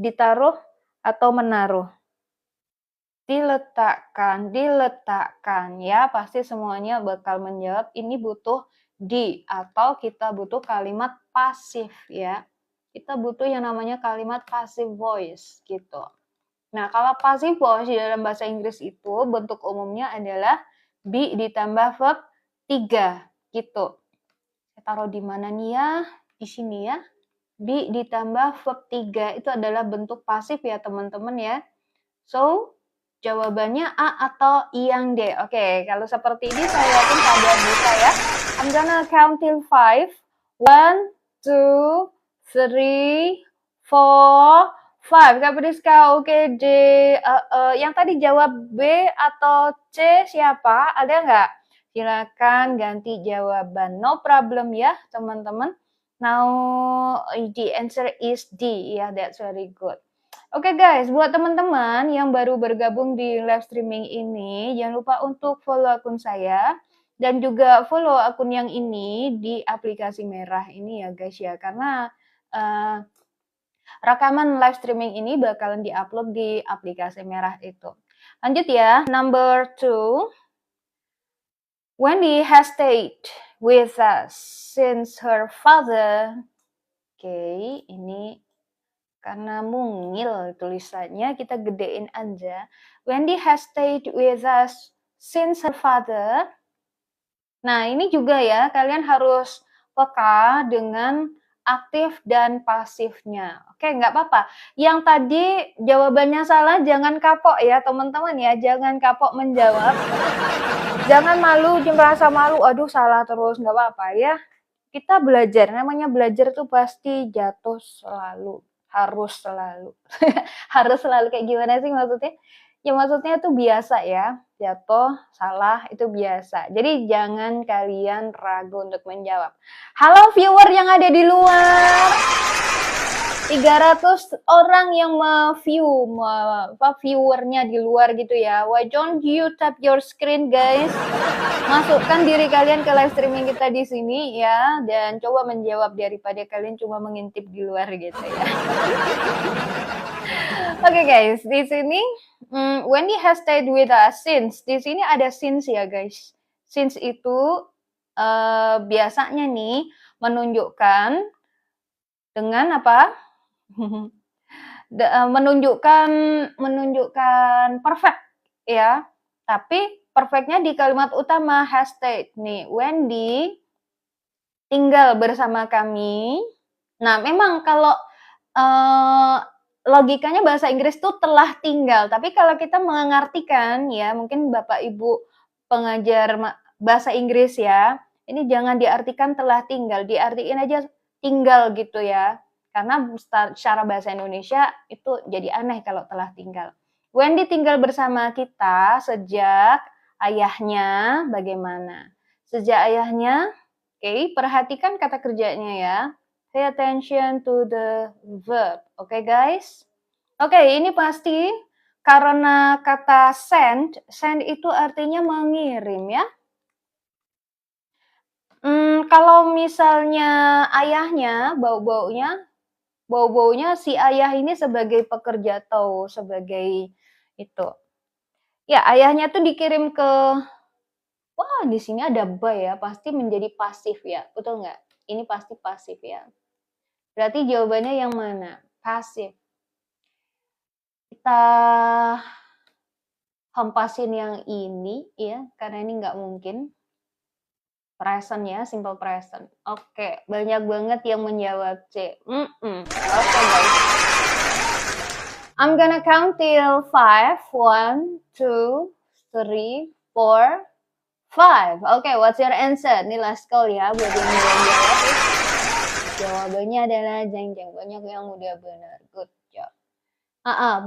ditaruh atau menaruh. Diletakkan ya, pasti semuanya bakal menjawab ini butuh di atau kita butuh kalimat pasif ya. Kita butuh yang namanya kalimat passive voice gitu. Nah, kalau passive voice di dalam bahasa Inggris itu bentuk umumnya adalah be ditambah verb 3 gitu. Saya taruh di mana nih ya? Di sini ya. Be ditambah verb 3 itu adalah bentuk pasif ya teman-teman ya. So, jawabannya A atau I yang D. Oke, kalau seperti ini saya yakin kalian bisa ya. I'm gonna count till 5. 1, 2, 3, 4, 5. Kapriska, oke D. Yang tadi jawab B atau C siapa? Ada nggak? Silakan ganti jawaban. No problem ya teman-teman. Now the answer is D. Yeah, that's very good. Oke guys, buat teman-teman yang baru bergabung di live streaming ini, jangan lupa untuk follow akun saya dan juga follow akun yang ini di aplikasi merah ini ya guys ya, karena rekaman live streaming ini bakalan diupload di aplikasi merah itu. Lanjut ya, number 2. Wendy has stayed with us since her father. Oke, ini karena mungil tulisannya, kita gedein aja. Wendy has stayed with us since her father. Nah, ini juga ya, kalian harus peka dengan aktif dan pasifnya. Oke, nggak apa-apa. Yang tadi jawabannya salah, jangan kapok ya teman-teman ya. Jangan kapok menjawab. Jangan malu, merasa malu, aduh salah terus, nggak apa-apa ya. Kita belajar, namanya belajar tuh pasti jatuh selalu. Harus selalu. Harus selalu kayak gimana sih maksudnya? Ya maksudnya tuh biasa ya, jatuh, salah, itu biasa. Jadi jangan kalian ragu untuk menjawab. Halo viewer yang ada di luar. 300 orang yang viewernya di luar gitu ya. Why don't you tap your screen guys? Masukkan diri kalian ke live streaming kita di sini ya, dan coba menjawab daripada kalian cuma mengintip di luar gitu ya. Oke guys, di sini Wendy has stayed with us since. Di sini ada since ya guys. Since itu biasanya nih menunjukkan dengan apa? menunjukkan perfect ya. Tapi perfectnya di kalimat utama has stayed nih. Wendy tinggal bersama kami. Nah, memang kalau logikanya bahasa Inggris tuh telah tinggal. Tapi kalau kita mengartikan ya, mungkin Bapak Ibu pengajar bahasa Inggris ya, ini jangan diartikan telah tinggal, diartikan aja tinggal gitu ya. Karena secara bahasa Indonesia itu jadi aneh kalau telah tinggal. Wendy tinggal bersama kita sejak ayahnya bagaimana? Sejak ayahnya, oke, perhatikan kata kerjanya ya. Pay attention to the verb, oke guys? Oke, ini pasti karena kata send itu artinya mengirim ya. Kalau misalnya ayahnya, bau-baunya si ayah ini sebagai pekerja atau sebagai itu. Ya, ayahnya tuh dikirim ke, wah di sini ada by ya, pasti menjadi pasif ya, betul nggak? Ini pasti pasif ya. Berarti jawabannya yang mana? Pasif. Kita hempasin yang ini ya, karena ini nggak mungkin. Present ya, simple present. Oke, banyak banget yang menjawab C. Oke guys. I'm gonna count till 5. 1, 2, 3, 4, 5. Oke, what's your answer? Ini last call ya buat yang belum jawab. Jawabannya adalah jeng-jeng. Banyak yang udah benar. Good job.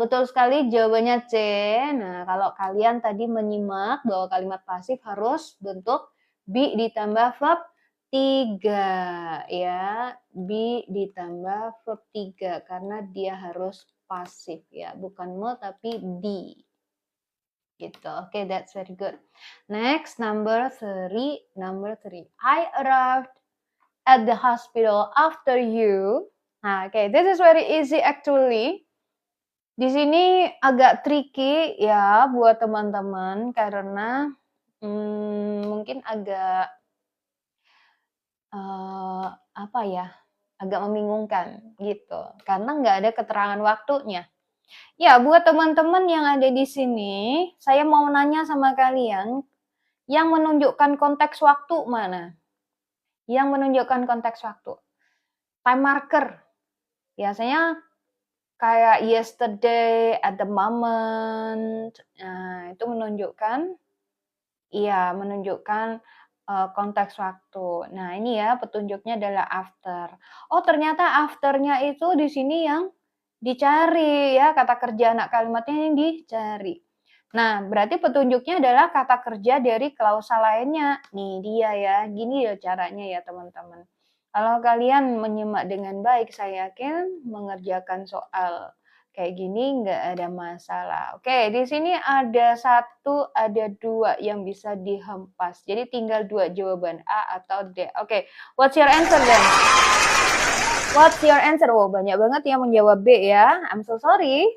Betul sekali jawabannya C. Nah, kalau kalian tadi menyimak bahwa kalimat pasif harus bentuk be ditambah verb 3 ya. Be ditambah verb 3 karena dia harus pasif ya, bukan mo tapi di. Gitu. Oke, that's very good. Next, number 3. I arrived at the hospital after you. Nah, okay, this is very easy actually. Di sini agak tricky ya buat teman-teman karena mungkin agak apa ya, agak membingungkan gitu, karena nggak ada keterangan waktunya. Ya, buat teman-teman yang ada di sini, saya mau nanya sama kalian, yang menunjukkan konteks waktu mana? Yang menunjukkan konteks waktu. Time marker, biasanya kayak yesterday, at the moment, nah itu menunjukkan iya, menunjukkan, konteks waktu. Nah, ini ya petunjuknya adalah after. Oh, ternyata after-nya itu di sini yang dicari ya, kata kerja anak kalimatnya yang dicari. Nah, berarti petunjuknya adalah kata kerja dari klausal lainnya. Nih dia ya, gini ya caranya ya teman-teman. Kalau kalian menyimak dengan baik, saya yakin mengerjakan soal kayak gini nggak ada masalah. Oke, di sini ada 1, ada 2 yang bisa dihempas. Jadi tinggal 2 jawaban A atau D. Oke, what's your answer then? What's your answer? Oh, banyak banget yang menjawab B ya. I'm so sorry.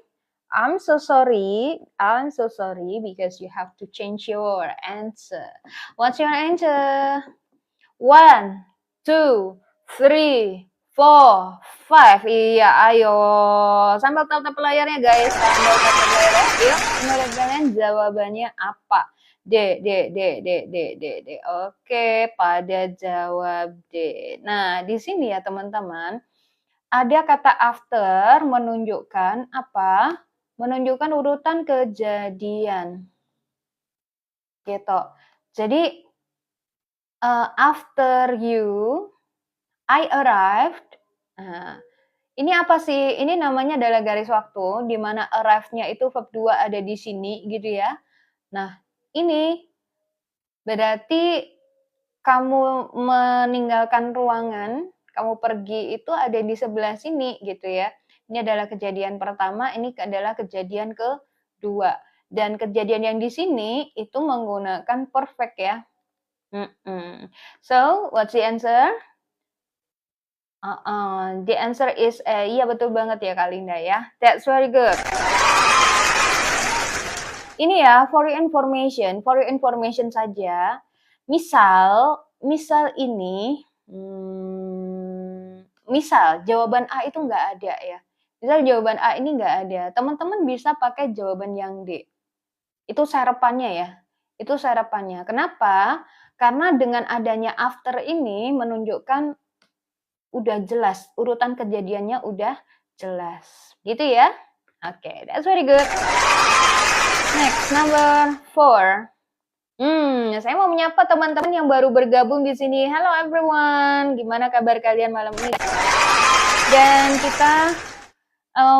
I'm so sorry. I'm so sorry because you have to change your answer. What's your answer? 1, 2, 3, 4, 5. Iya, ayo. Sambil tatap layarnya, guys. Sambil tatap layarnya. Yuk, menurut kalian jawabannya apa? D, D, D, D, D, D, D. Oke, pada jawab D. Nah, di sini ya, teman-teman. Ada kata after menunjukkan apa? Menunjukkan urutan kejadian. Gitu. Jadi, after you, I arrived. Nah, ini apa sih? Ini namanya adalah garis waktu, di mana arrive-nya itu verb 2 ada di sini, gitu ya. Nah, ini berarti kamu meninggalkan ruangan, kamu pergi itu ada di sebelah sini, gitu ya. Ini adalah kejadian pertama, ini adalah kejadian kedua. Dan kejadian yang di sini itu menggunakan perfect ya. So, what's the answer? The answer is A. Iya betul banget ya Kak Linda ya. That's very good. Ini ya for your information saja. Misal ini, misal jawaban A itu nggak ada ya. Misal jawaban A ini nggak ada, teman-teman bisa pakai jawaban yang D. Itu sarapannya ya. Itu sarapannya. Kenapa? Karena dengan adanya after ini menunjukkan udah jelas, urutan kejadiannya udah jelas. Gitu ya? Oke, that's very good. Next, number 4. Saya mau menyapa teman-teman yang baru bergabung di sini. Hello everyone, gimana kabar kalian malam ini? Dan kita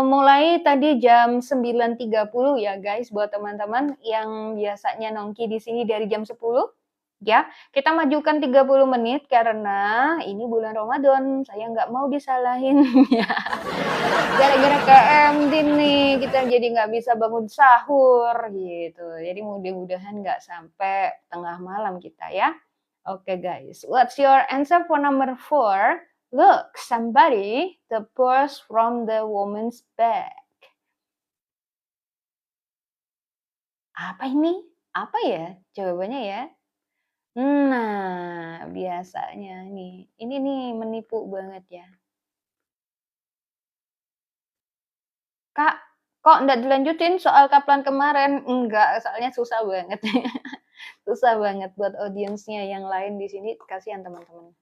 mulai tadi jam 9.30 ya guys, buat teman-teman yang biasanya nongki di sini dari jam 10. Ya, kita majukan 30 menit karena ini bulan Ramadan, saya nggak mau disalahin ya. Gara-gara KMD nih, kita jadi nggak bisa bangun sahur gitu. Jadi mudah-mudahan nggak sampai tengah malam kita ya. Oke guys, what's your answer for number 4? Look, somebody the purse from the woman's bag. Apa ini? Apa ya jawabannya ya? Nah, biasanya nih, ini nih menipu banget ya. Kak, kok nggak dilanjutin soal kaplan kemarin? Enggak, soalnya susah banget. Susah banget buat audiensnya yang lain di sini, kasihan teman-teman.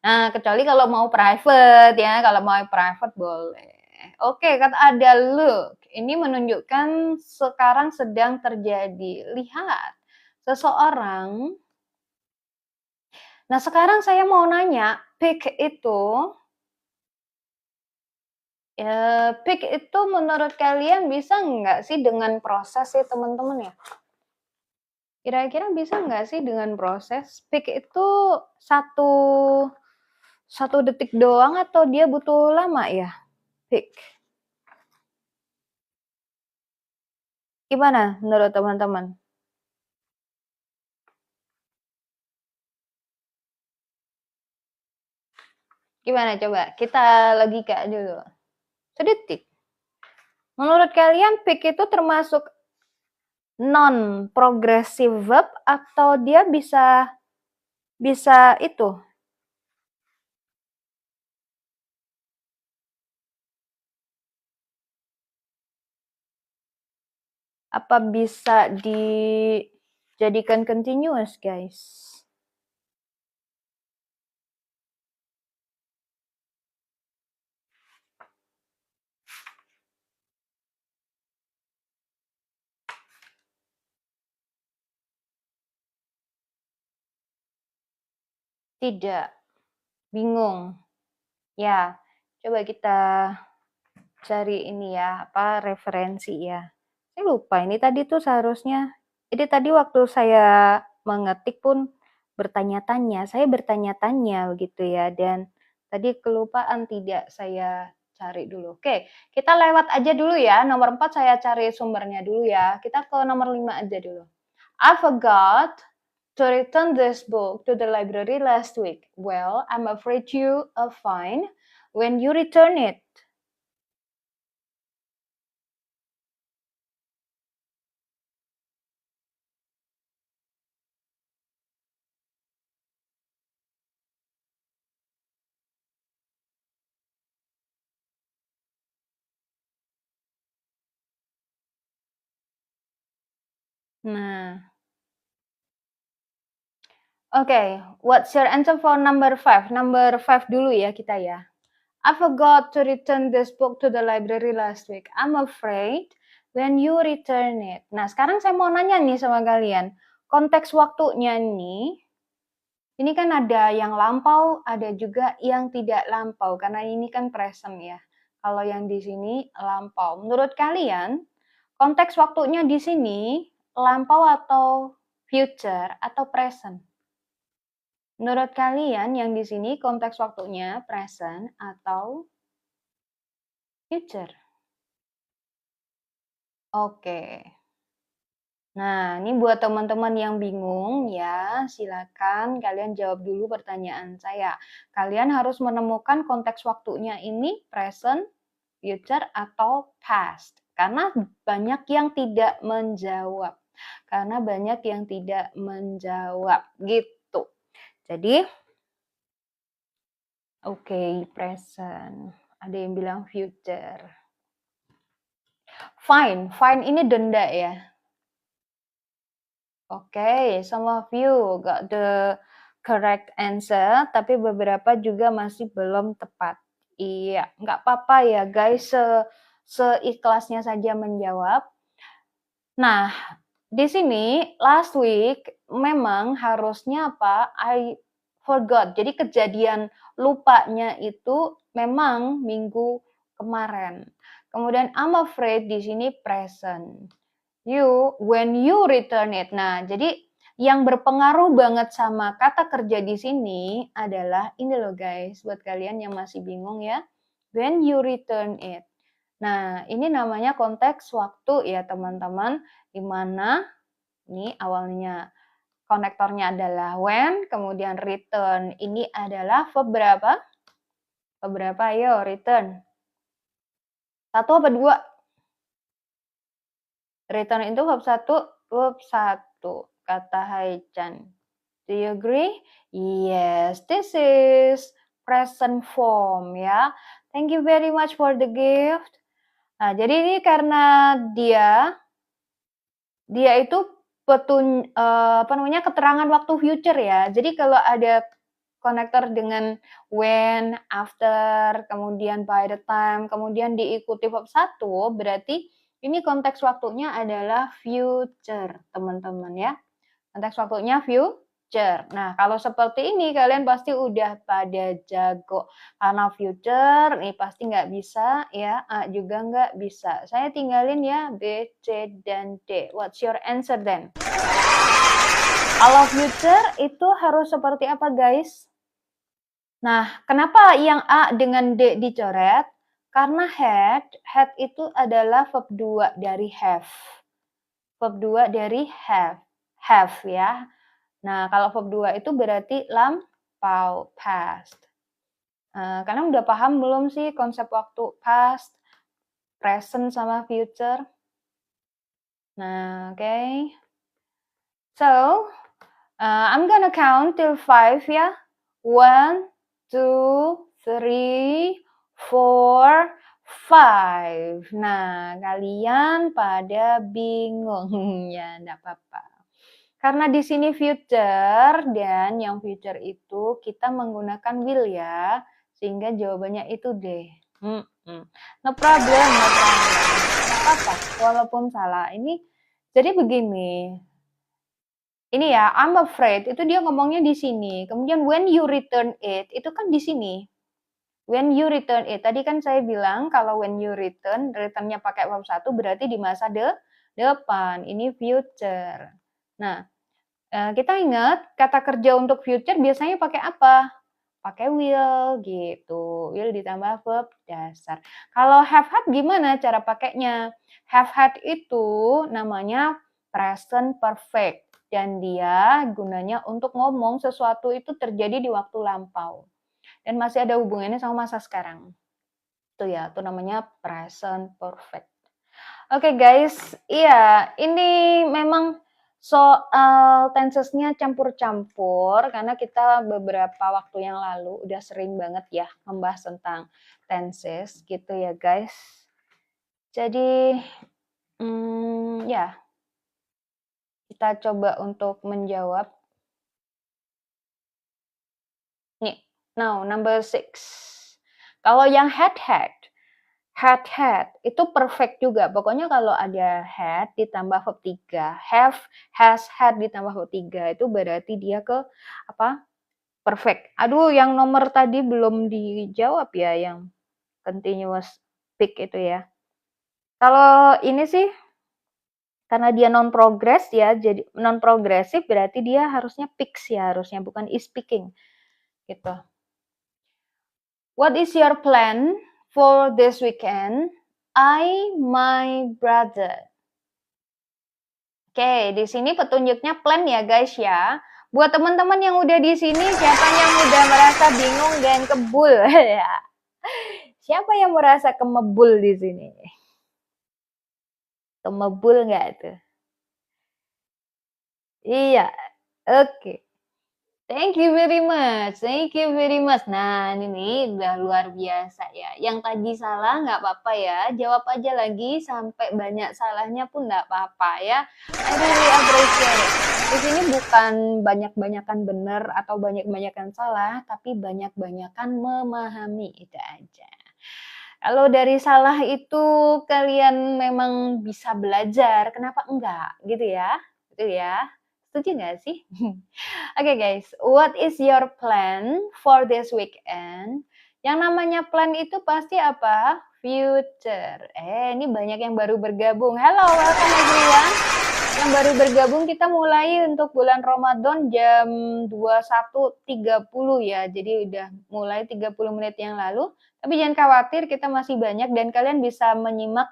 Nah, kecuali kalau mau private ya, kalau mau private boleh. Oke, kata ada look. Ini menunjukkan sekarang sedang terjadi. Lihat, seseorang. Nah, sekarang saya mau nanya, pick itu menurut kalian bisa nggak sih dengan proses ya teman-teman ya? Kira-kira bisa nggak sih dengan proses? Pick itu satu detik doang atau dia butuh lama ya? Pick. Gimana menurut teman-teman? Gimana coba? Kita logika dulu. Sedetik. Menurut kalian pick itu termasuk non-progressive verb atau dia bisa itu? Apa bisa dijadikan continuous, guys? Tidak. Bingung. Ya, coba kita cari ini ya, apa referensi ya. Saya lupa ini tadi tuh seharusnya. Jadi tadi waktu saya mengetik pun bertanya-tanya, saya bertanya-tanya begitu ya, dan tadi kelupaan tidak saya cari dulu. Oke, kita lewat aja dulu ya. Nomor 4 saya cari sumbernya dulu ya. Kita ke nomor 5 aja dulu. I forgot to return this book to the library last week. Well, I'm afraid you are fine when you return it. Nah, okay, what's your answer for number 5? Number 5 dulu ya kita ya. I forgot to return this book to the library last week. I'm afraid when you return it. Nah, sekarang saya mau nanya nih sama kalian. Konteks waktunya nih, ini kan ada yang lampau, ada juga yang tidak lampau. Karena ini kan present ya. Kalau yang di sini lampau. Menurut kalian, konteks waktunya di sini lampau atau future atau present? Menurut kalian yang di sini konteks waktunya present atau future? Oke. Nah, ini buat teman-teman yang bingung ya, silakan kalian jawab dulu pertanyaan saya. Kalian harus menemukan konteks waktunya ini present, future, atau past. Karena banyak yang tidak menjawab. Karena banyak yang tidak menjawab gitu. Jadi, oke, present. Ada yang bilang future. Fine, fine ini denda ya. Oke, some of you got the correct answer, tapi beberapa juga masih belum tepat. Iya, nggak apa-apa ya guys, seikhlasnya saja menjawab. Nah, di sini last week memang harusnya apa? I forgot. Jadi kejadian lupanya itu memang minggu kemarin. Kemudian I'm afraid di sini present. When you return it. Nah, jadi yang berpengaruh banget sama kata kerja di sini adalah ini loh guys, buat kalian yang masih bingung ya. When you return it. Nah, ini namanya konteks waktu ya teman-teman, di mana ini awalnya konektornya adalah when, kemudian return. Ini adalah verb berapa? Verb berapa? Ayo, return. 1 apa 2? Return itu verb 1, verb 1. Kata Haichan. Do you agree? Yes, this is present form ya. Thank you very much for the gift. Nah, jadi ini karena dia itu keterangan waktu future ya. Jadi kalau ada konektor dengan when, after, kemudian by the time, kemudian diikuti verb 1, berarti ini konteks waktunya adalah future, teman-teman ya. Konteks waktunya future. Nah, kalau seperti ini kalian pasti udah pada jago. Karena future ini pasti nggak bisa ya, A juga nggak bisa. Saya tinggalin ya B, C, dan D. What's your answer then? Kalau future itu harus seperti apa guys? Nah, kenapa yang A dengan D dicoret? Karena had itu adalah verb 2 dari have. Verb 2 dari have ya. Nah, kalau verb 2 itu berarti lampau, past. Kalian udah paham belum sih konsep waktu past, present sama future. Nah, oke. So, I'm gonna count till 5 ya. 1, 2, 3, 4, 5. Nah, kalian pada bingung ya, enggak apa-apa. Karena di sini future dan yang future itu kita menggunakan will ya, sehingga jawabannya itu deh. No problem, no problem. Nggak apa-apa, walaupun salah. Ini jadi begini. Ini ya, I'm afraid itu dia ngomongnya di sini. Kemudian when you return it itu kan di sini. When you return it. Tadi kan saya bilang kalau when you return, returnnya pakai verb 1 berarti di masa depan. Ini future. Nah, kita ingat kata kerja untuk future biasanya pakai apa? Pakai will gitu. Will ditambah verb dasar. Kalau have had gimana cara pakainya? Have had itu namanya present perfect dan dia gunanya untuk ngomong sesuatu itu terjadi di waktu lampau dan masih ada hubungannya sama masa sekarang. Itu ya, itu namanya present perfect. Oke guys, iya ini memang soal tensesnya campur-campur karena kita beberapa waktu yang lalu udah sering banget ya membahas tentang tenses gitu ya guys. Jadi ya kita coba untuk menjawab. Nih, now number 6. Kalau yang had itu perfect juga. Pokoknya kalau ada had ditambah verb 3, have, has, had ditambah verb 3 itu berarti dia ke apa? Perfect. Aduh, yang nomor tadi belum dijawab ya, yang continuous speak itu ya. Kalau ini sih karena dia non progress ya, jadi non progresif berarti dia harusnya speaks ya, harusnya bukan is speaking. Gitu. What is your plan for this weekend? My brother. Oke, di sini petunjuknya plan ya guys ya. Buat teman-teman yang udah di sini, siapa yang udah merasa bingung dan kebul? Siapa yang merasa kemebul di sini? Kemebul nggak tuh? Iya, oke. Thank you very much, thank you very much. Nah, ini udah luar biasa ya. Yang tadi salah nggak apa-apa ya, jawab aja lagi sampai banyak salahnya pun nggak apa-apa ya. I really appreciate it. Di sini bukan banyak-banyakan benar atau banyak-banyakan salah, tapi banyak-banyakan memahami itu aja. Kalau dari salah itu kalian memang bisa belajar, kenapa enggak? Gitu ya, gitu ya. Setuju nggak sih? Oke guys, what is your plan for this weekend? Yang namanya plan itu pasti apa? Future. Ini banyak yang baru bergabung. Hello, welcome everyone. Yang baru bergabung kita mulai untuk bulan Ramadan jam 21.30 ya. Jadi udah mulai 30 menit yang lalu. Tapi jangan khawatir, kita masih banyak dan kalian bisa menyimak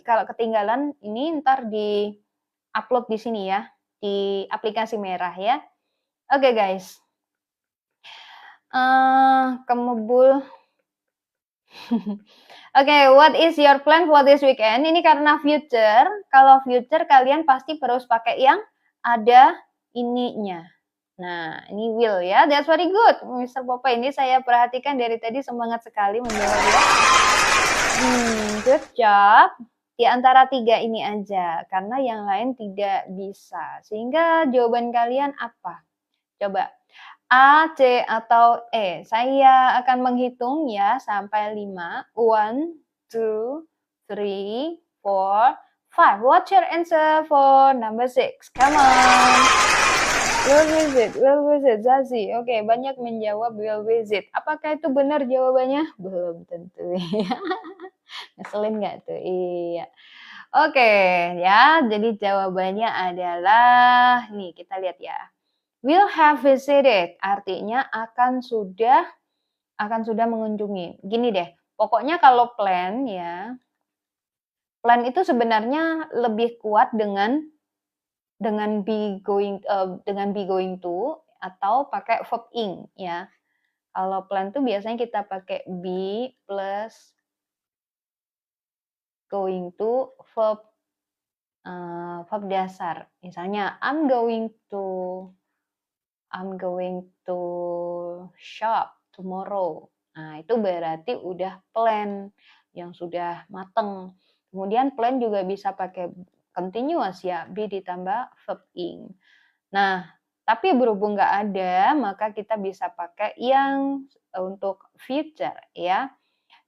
kalau ketinggalan ini ntar di upload di sini ya, di aplikasi merah ya. Oke guys. Kemebul. Oke, what is your plan for this weekend? Ini karena future. Kalau future kalian pasti harus pakai yang ada ininya. Nah, ini will ya. That's very good, Mr. Popa. Ini saya perhatikan dari tadi semangat sekali menjawab ya. Good job. Di antara 3 ini aja, karena yang lain tidak bisa. Sehingga jawaban kalian apa? Coba. A, C, atau E. Saya akan menghitung ya sampai 5. 1, 2, 3, 4, 5. What's your answer for number 6? Come on. Will visit, Zazi. Oke, banyak menjawab will visit. Apakah itu benar jawabannya? Belum tentu ya. Ngeselin nggak tuh? Iya. Oke, ya. Jadi jawabannya adalah, nih kita lihat ya. Will have visited, artinya akan sudah mengunjungi. Gini deh, pokoknya kalau plan ya, plan itu sebenarnya lebih kuat dengan be going to atau pakai verb ing ya. Kalau plan itu biasanya kita pakai be plus going to verb dasar. Misalnya I'm going to shop tomorrow. Nah, itu berarti udah plan yang sudah mateng. Kemudian plan juga bisa pakai continuous ya, be ditambah verb ing. Nah, tapi berhubung nggak ada, maka kita bisa pakai yang untuk future ya.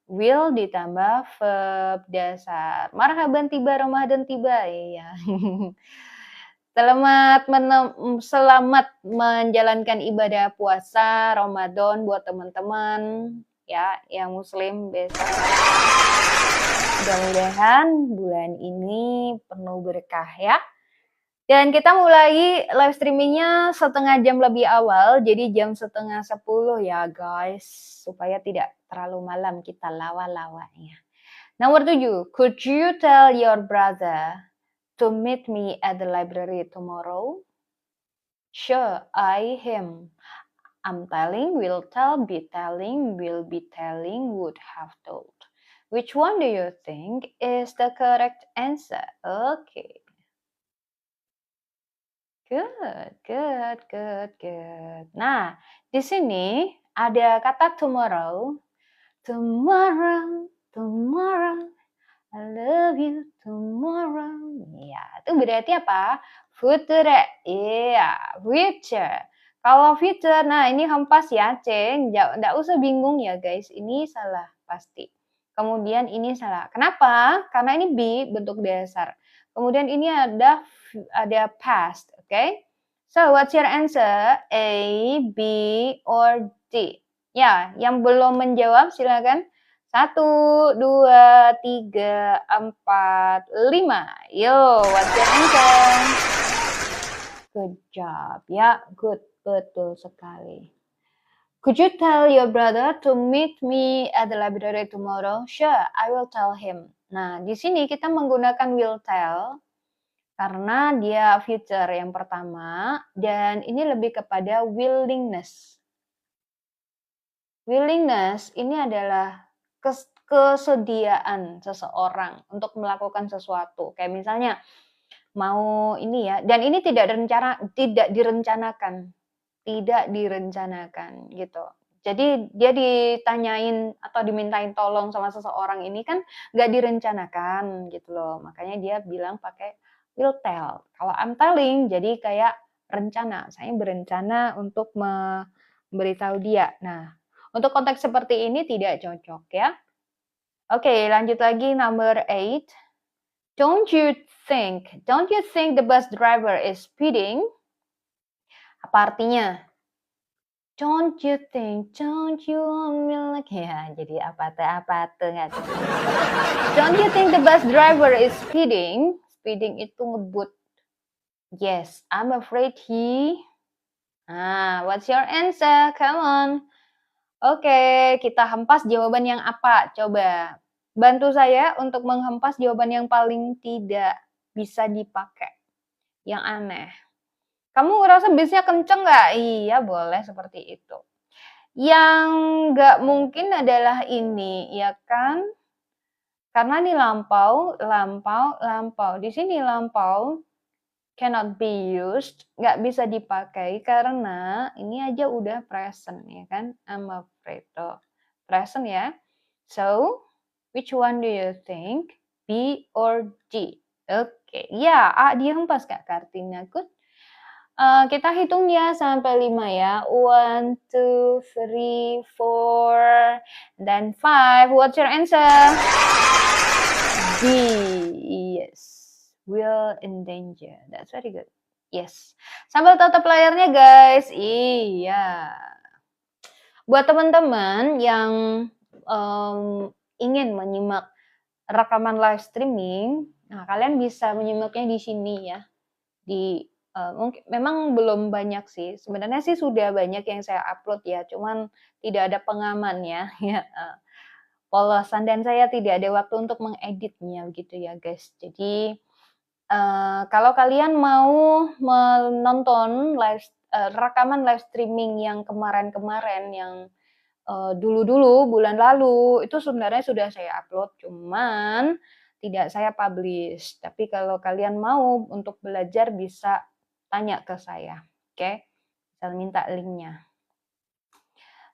Will ditambah verb dasar. Marhaban tiba, Ramadan tiba. Iya. Selamat menjalankan ibadah puasa Ramadan buat teman-teman ya yang muslim besok. Mudah-mudahan bulan ini penuh berkah ya. Dan kita mulai live streamingnya setengah jam lebih awal, jadi jam 9:30 ya guys, supaya tidak terlalu malam kita lawa-lawanya. Nomor 7, could you tell your brother to meet me at the library tomorrow? Sure, him. I'm telling, will tell, be telling, will be telling, would have told. Which one do you think is the correct answer? Okay. Good. Nah, di sini ada kata tomorrow. Tomorrow, I love you tomorrow. Ya, itu berarti apa? Future. Iya, future. Kalau future, nah ini hempas ya, Ceng. Nggak usah bingung ya guys, ini salah pasti. Kemudian ini salah. Kenapa? Karena ini be bentuk dasar. Kemudian ini ada past, oke? Okay? So, what's your answer? A, B, or D? Ya, yang belum menjawab silakan. 1, 2, 3, 4, 5. Yo, what's your answer? Good job. Ya, good. Betul sekali. Could you tell your brother to meet me at the library tomorrow? Sure, I will tell him. Nah, di sini kita menggunakan will tell karena dia future yang pertama dan ini lebih kepada willingness. Willingness ini adalah kesediaan seseorang untuk melakukan sesuatu. Kayak misalnya mau ini ya, dan ini tidak direncanakan gitu. Jadi dia ditanyain atau dimintain tolong sama seseorang ini kan nggak direncanakan gitu loh. Makanya dia bilang pakai will tell. Kalau I'm telling jadi kayak rencana. Saya berencana untuk memberitahu dia. Nah, untuk konteks seperti ini tidak cocok ya. Oke, lanjut lagi number 8. Don't you think the bus driver is speeding? Apa artinya? Don't you want me like ya, jadi apa tuh nggak tuh. Don't you think the bus driver is speeding? Speeding itu ngebut. Yes, I'm afraid he. What's your answer? Come on. Oke, kita hempas jawaban yang apa? Coba bantu saya untuk menghempas jawaban yang paling tidak bisa dipakai. Yang aneh. Kamu ngerasa bisnya kenceng nggak? Iya, boleh seperti itu. Yang nggak mungkin adalah ini, ya kan? Karena ini lampau. Di sini lampau cannot be used, nggak bisa dipakai karena ini aja udah present, ya kan? I'm afraid. Present ya. So, which one do you think? B or D? Oke, ya, dihempas Kak Kartina. Good. Kita hitung ya sampai 5 ya. 1, 2, 3, 4, dan 5. What's your answer? D. Yes. Will in danger. That's very good. Yes. Sambil tutup layarnya guys. Iya. Buat teman-teman yang ingin menyimak rekaman live streaming, nah kalian bisa menyimaknya di sini ya. Mungkin memang belum banyak sih. Sebenarnya sih sudah banyak yang saya upload ya, cuman tidak ada pengamannya ya. Polosan dan saya tidak ada waktu untuk mengeditnya gitu ya guys. Jadi kalau kalian mau menonton rekaman live streaming yang kemarin-kemarin yang dulu-dulu bulan lalu itu sebenarnya sudah saya upload, cuman tidak saya publish. Tapi kalau kalian mau untuk belajar bisa tanya ke saya. Oke, saya minta linknya.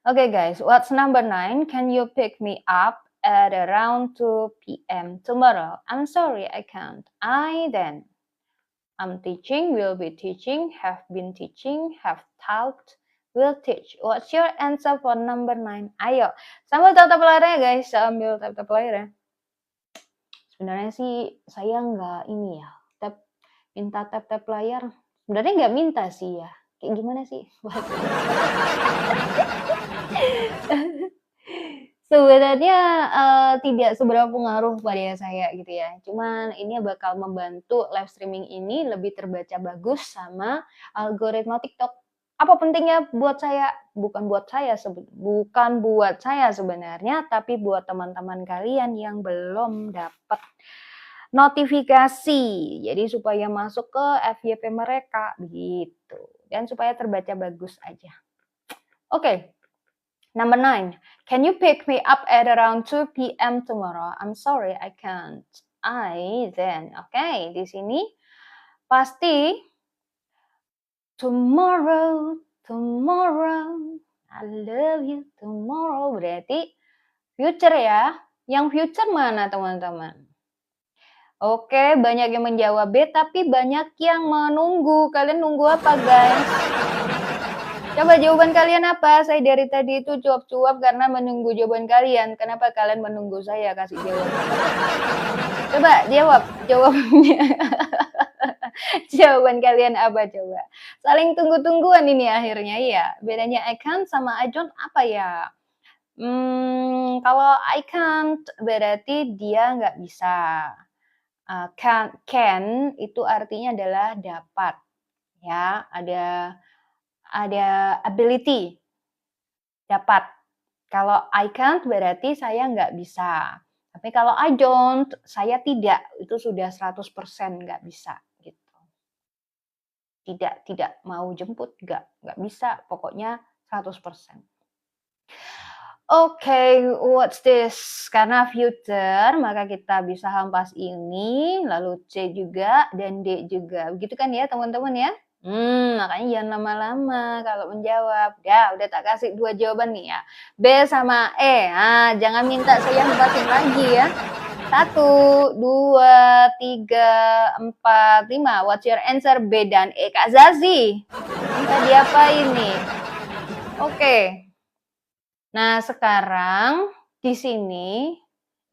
Okay guys, what's number 9? Can you pick me up at around 2 p.m. tomorrow? I'm sorry, I can't. I'm teaching, will be teaching, have been teaching, have taught, will teach. What's your answer for number 9? Ayo, sambil tap-tap layarnya guys, sambil tap-tap layarnya. Sebenarnya sih saya nggak ini ya, minta tap-tap layar. Sebenarnya nggak minta sih ya. Kayak gimana sih? Sebenarnya tidak seberapa pengaruh pada saya gitu ya. Cuman ini bakal membantu live streaming ini lebih terbaca bagus sama algoritma TikTok. Apa pentingnya buat saya? Bukan buat saya sebenarnya, tapi buat teman-teman kalian yang belum dapat notifikasi. Jadi supaya masuk ke FYP mereka begitu. Dan supaya terbaca bagus aja. Oke. Number 9. Can you pick me up at around 2 p.m. tomorrow? I'm sorry, I can't. Oke, di sini pasti tomorrow, I love you tomorrow. Berarti future ya. Yang future mana teman-teman? Oke, banyak yang menjawab B, tapi banyak yang menunggu. Kalian nunggu apa guys? Coba jawaban kalian apa? Saya dari tadi itu cuap-cuap karena menunggu jawaban kalian. Kenapa kalian menunggu saya kasih jawaban? Coba jawab jawabannya. Jawaban kalian apa coba? Saling tunggu-tungguan ini akhirnya ya. Bedanya I can't sama I don't apa ya? Kalau I can't berarti dia nggak bisa. Can itu artinya adalah dapat. Ya, ada ability, dapat. Kalau I can't berarti saya nggak bisa. Tapi kalau I don't, saya tidak. Itu sudah 100% nggak bisa. Gitu. Tidak mau jemput, nggak bisa. Pokoknya 100%. Oke, what's this? Karena future, maka kita bisa hampas ini, lalu C juga, dan D juga. Begitu kan ya teman-teman ya? Makanya jangan lama-lama kalau menjawab. Udah tak kasih 2 jawaban nih ya. B sama E. Nah, jangan minta saya hampasin lagi ya. 1, 2, 3, 4, 5. What's your answer? B dan E. Kak Zazi. Minta diapain nih? Oke. Nah, sekarang di sini,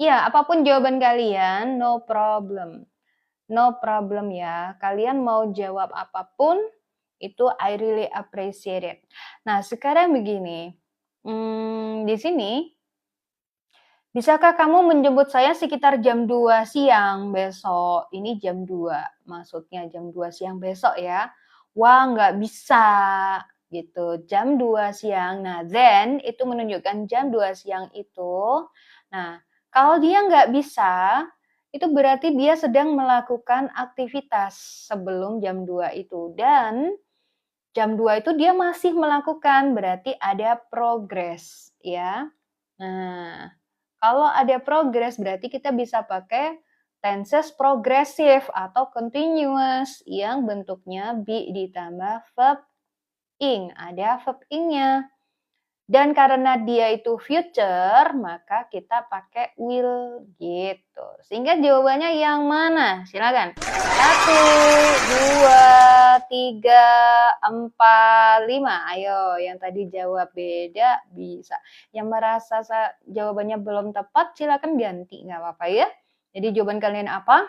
ya apapun jawaban kalian, no problem. No problem ya. Kalian mau jawab apapun, itu I really appreciate it. Nah, sekarang begini. Di sini, bisakah kamu menjemput saya sekitar jam 2 siang besok? Ini jam 2, maksudnya jam 2 siang besok ya. Wah, nggak bisa gitu. Jam 2 siang. Nah, then itu menunjukkan jam 2 siang itu. Nah, kalau dia nggak bisa, itu berarti dia sedang melakukan aktivitas sebelum jam 2 itu. Dan jam 2 itu dia masih melakukan, berarti ada progress ya. Nah, kalau ada progress berarti kita bisa pakai tenses progresif atau continuous yang bentuknya be ditambah verb ing. Ada verb ing-nya. Dan karena dia itu future, maka kita pakai will gitu. Sehingga jawabannya yang mana? Silakan. 1, 2, 3, 4, 5. Ayo, yang tadi jawab beda bisa. Yang merasa jawabannya belum tepat, silakan ganti. Nggak apa-apa ya. Jadi jawaban kalian apa?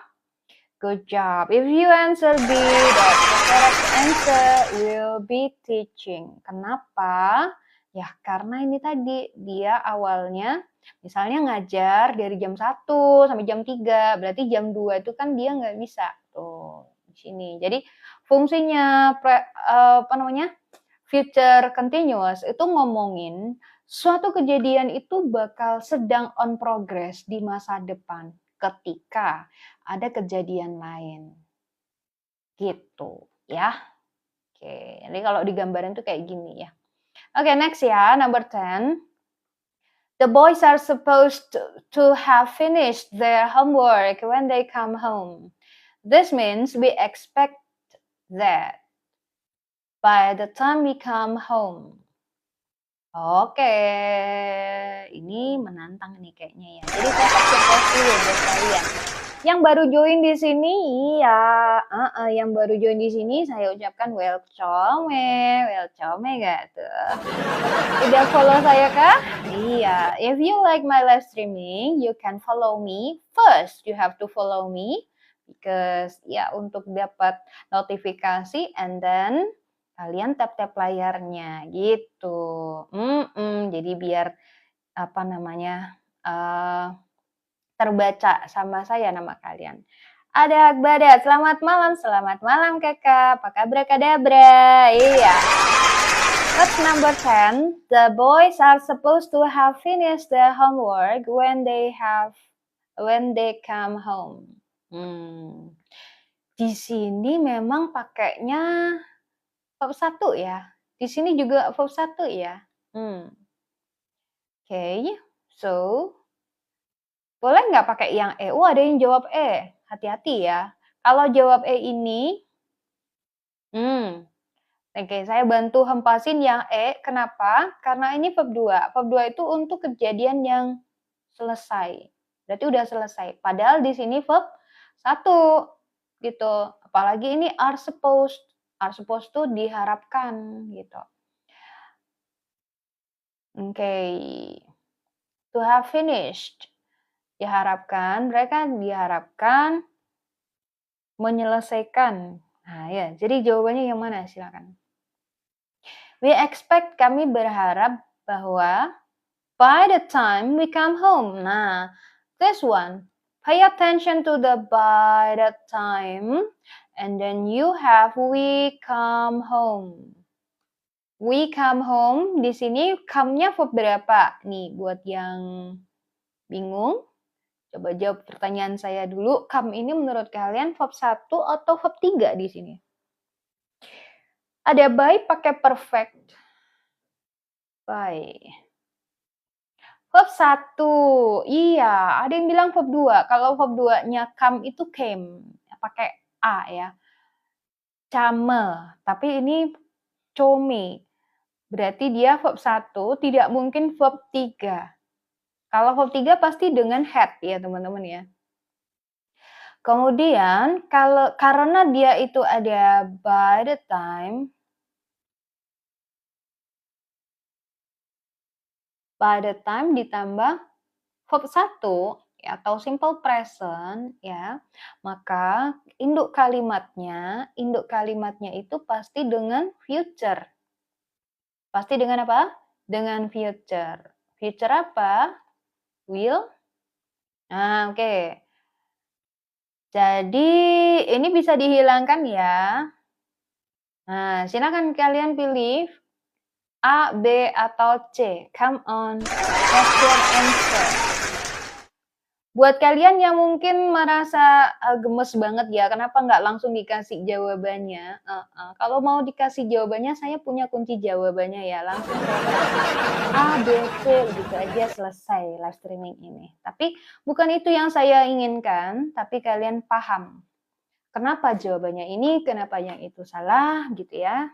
Good job. If you answer B, that's the correct answer. Will be teaching. Kenapa? Ya, karena ini tadi, dia awalnya misalnya ngajar dari jam 1 sampai jam 3, berarti jam 2 itu kan dia nggak bisa. Tuh, di sini. Jadi, fungsinya future continuous itu ngomongin suatu kejadian itu bakal sedang on progress di masa depan ketika ada kejadian lain. Gitu, ya. Oke, jadi kalau digambarin tuh kayak gini ya. Oke, next ya, number 10. The boys are supposed to have finished their homework when they come home. This means we expect that by the time we come home. Oke, ini menantang nih kayaknya ya. Jadi saya kasih pause dulu buat kalian. Yang baru join di sini, iya, yang baru join di sini saya ucapkan welcome gak tuh? Udah follow saya kah? Iya, if you like my live streaming, you can follow me. First, you have to follow me because ya untuk dapat notifikasi and then kalian tap-tap layarnya gitu. Jadi biar apa namanya terbaca sama saya nama kalian. Ada Akbadat, selamat malam kakak, apa kabar kadabra? Iya. What's number 10? The boys are supposed to have finished their homework when they come home. Di sini memang pakainya verb 1 ya. Di sini juga verb 1 ya. Okay, so boleh nggak pakai yang E? Ada yang jawab E. Hati-hati ya. Kalau jawab E ini, oke, saya bantu hempasin yang E. Kenapa? Karena ini verb 2. Verb 2 itu untuk kejadian yang selesai. Berarti udah selesai. Padahal di sini verb 1 gitu. Apalagi ini are supposed. Are supposed to diharapkan gitu. Oke. To have finished. Diharapkan, mereka diharapkan menyelesaikan. Nah ya, jadi jawabannya yang mana? Silakan. We expect, kami berharap bahwa by the time we come home. Nah, this one. Pay attention to the by the time and then you have we come home. We come home, di sini come-nya verb berapa? Nih, buat yang bingung, coba jawab pertanyaan saya dulu. Come ini menurut kalian verb 1 atau verb 3 di sini? Ada by pakai perfect. By. Verb 1. Iya, ada yang bilang verb 2. Kalau verb 2-nya come itu came. Pakai A ya. Came. Tapi ini come. Berarti dia verb 1, tidak mungkin verb 3. Kalau verb 3 pasti dengan had ya teman-teman ya. Kemudian karena dia itu ada by the time ditambah verb 1 ya, atau simple present ya, maka induk kalimatnya itu pasti dengan future. Pasti dengan apa? Dengan future. Future apa? Will. Nah, oke. Jadi ini bisa dihilangkan ya. Nah, silakan kalian pilih A, B, atau C. Come on, question answer. Buat kalian yang mungkin merasa gemes banget ya, kenapa nggak langsung dikasih jawabannya? Kalau mau dikasih jawabannya, saya punya kunci jawabannya ya. Langsung A, B, C, gitu aja selesai live streaming ini. Tapi bukan itu yang saya inginkan, tapi kalian paham. Kenapa jawabannya ini, kenapa yang itu salah, gitu ya.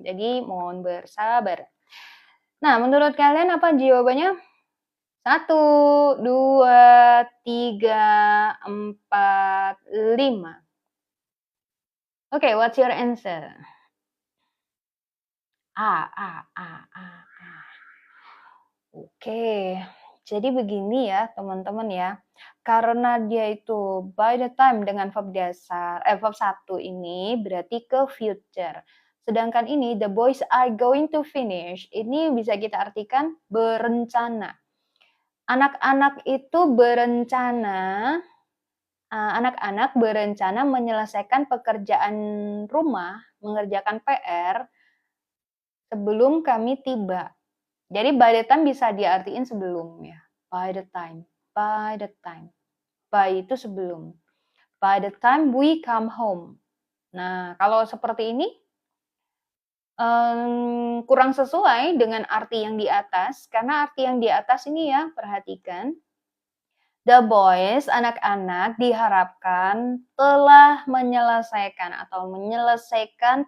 Jadi mohon bersabar. Nah, menurut kalian apa jawabannya? 1, 2, 3, 4, 5. Okay, what's your answer? A. Oke, jadi begini ya teman-teman ya. Karena dia itu by the time dengan verb dasar, verb 1 ini berarti ke future. Sedangkan ini the boys are going to finish, ini bisa kita artikan berencana. Anak-anak itu berencana menyelesaikan pekerjaan rumah, mengerjakan PR sebelum kami tiba. Jadi by the time bisa diartiin sebelum ya. By the time. By itu sebelum. By the time we come home. Nah, kalau seperti ini kurang sesuai dengan arti yang di atas, karena arti yang di atas ini ya, perhatikan. The boys, anak-anak diharapkan telah menyelesaikan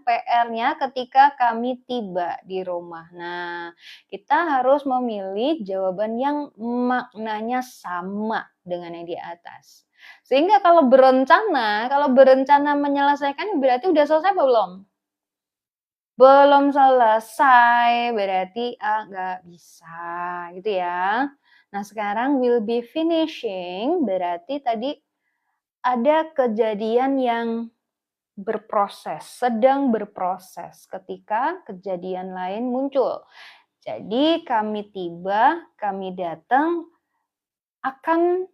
PR-nya ketika kami tiba di rumah. Nah, kita harus memilih jawaban yang maknanya sama dengan yang di atas. Sehingga kalau berencana menyelesaikan berarti udah selesai apa belum? Belum selesai, berarti nggak bisa, gitu ya. Nah, sekarang will be finishing, berarti tadi ada kejadian yang berproses, sedang berproses ketika kejadian lain muncul. Jadi kami tiba, kami datang, akan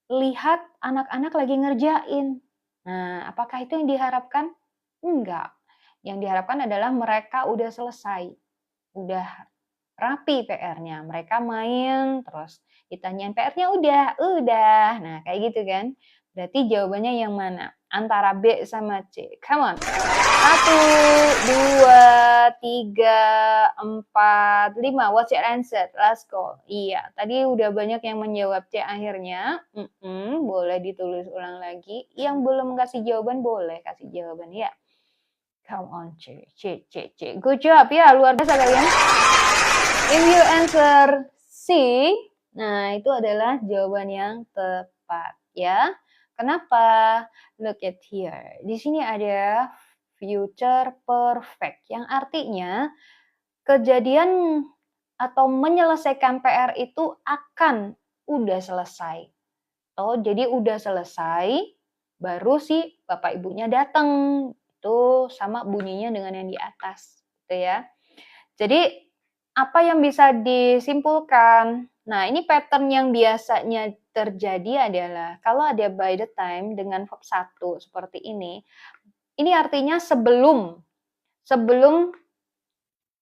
lihat anak-anak lagi ngerjain. Nah, apakah itu yang diharapkan? Enggak. Yang diharapkan adalah mereka udah selesai, udah rapi PR-nya. Mereka main, terus ditanyain PR-nya udah. Nah, kayak gitu kan. Berarti jawabannya yang mana? Antara B sama C. Come on. 1, 2, 3, 4, 5. What's your answer? Let's go. Iya, tadi udah banyak yang menjawab C akhirnya. Boleh ditulis ulang lagi. Yang belum kasih jawaban boleh kasih jawaban ya. Come on, C. Good job ya, luar biasa kalian. If you answer C, nah itu adalah jawaban yang tepat ya. Kenapa? Look at here. Di sini ada future perfect yang artinya kejadian atau menyelesaikan PR itu akan udah selesai. Oh, jadi udah selesai, baru si bapak ibunya datang. Itu sama bunyinya dengan yang di atas, gitu ya. Jadi apa yang bisa disimpulkan? Nah, ini pattern yang biasanya terjadi adalah kalau ada by the time dengan verb 1 seperti ini artinya sebelum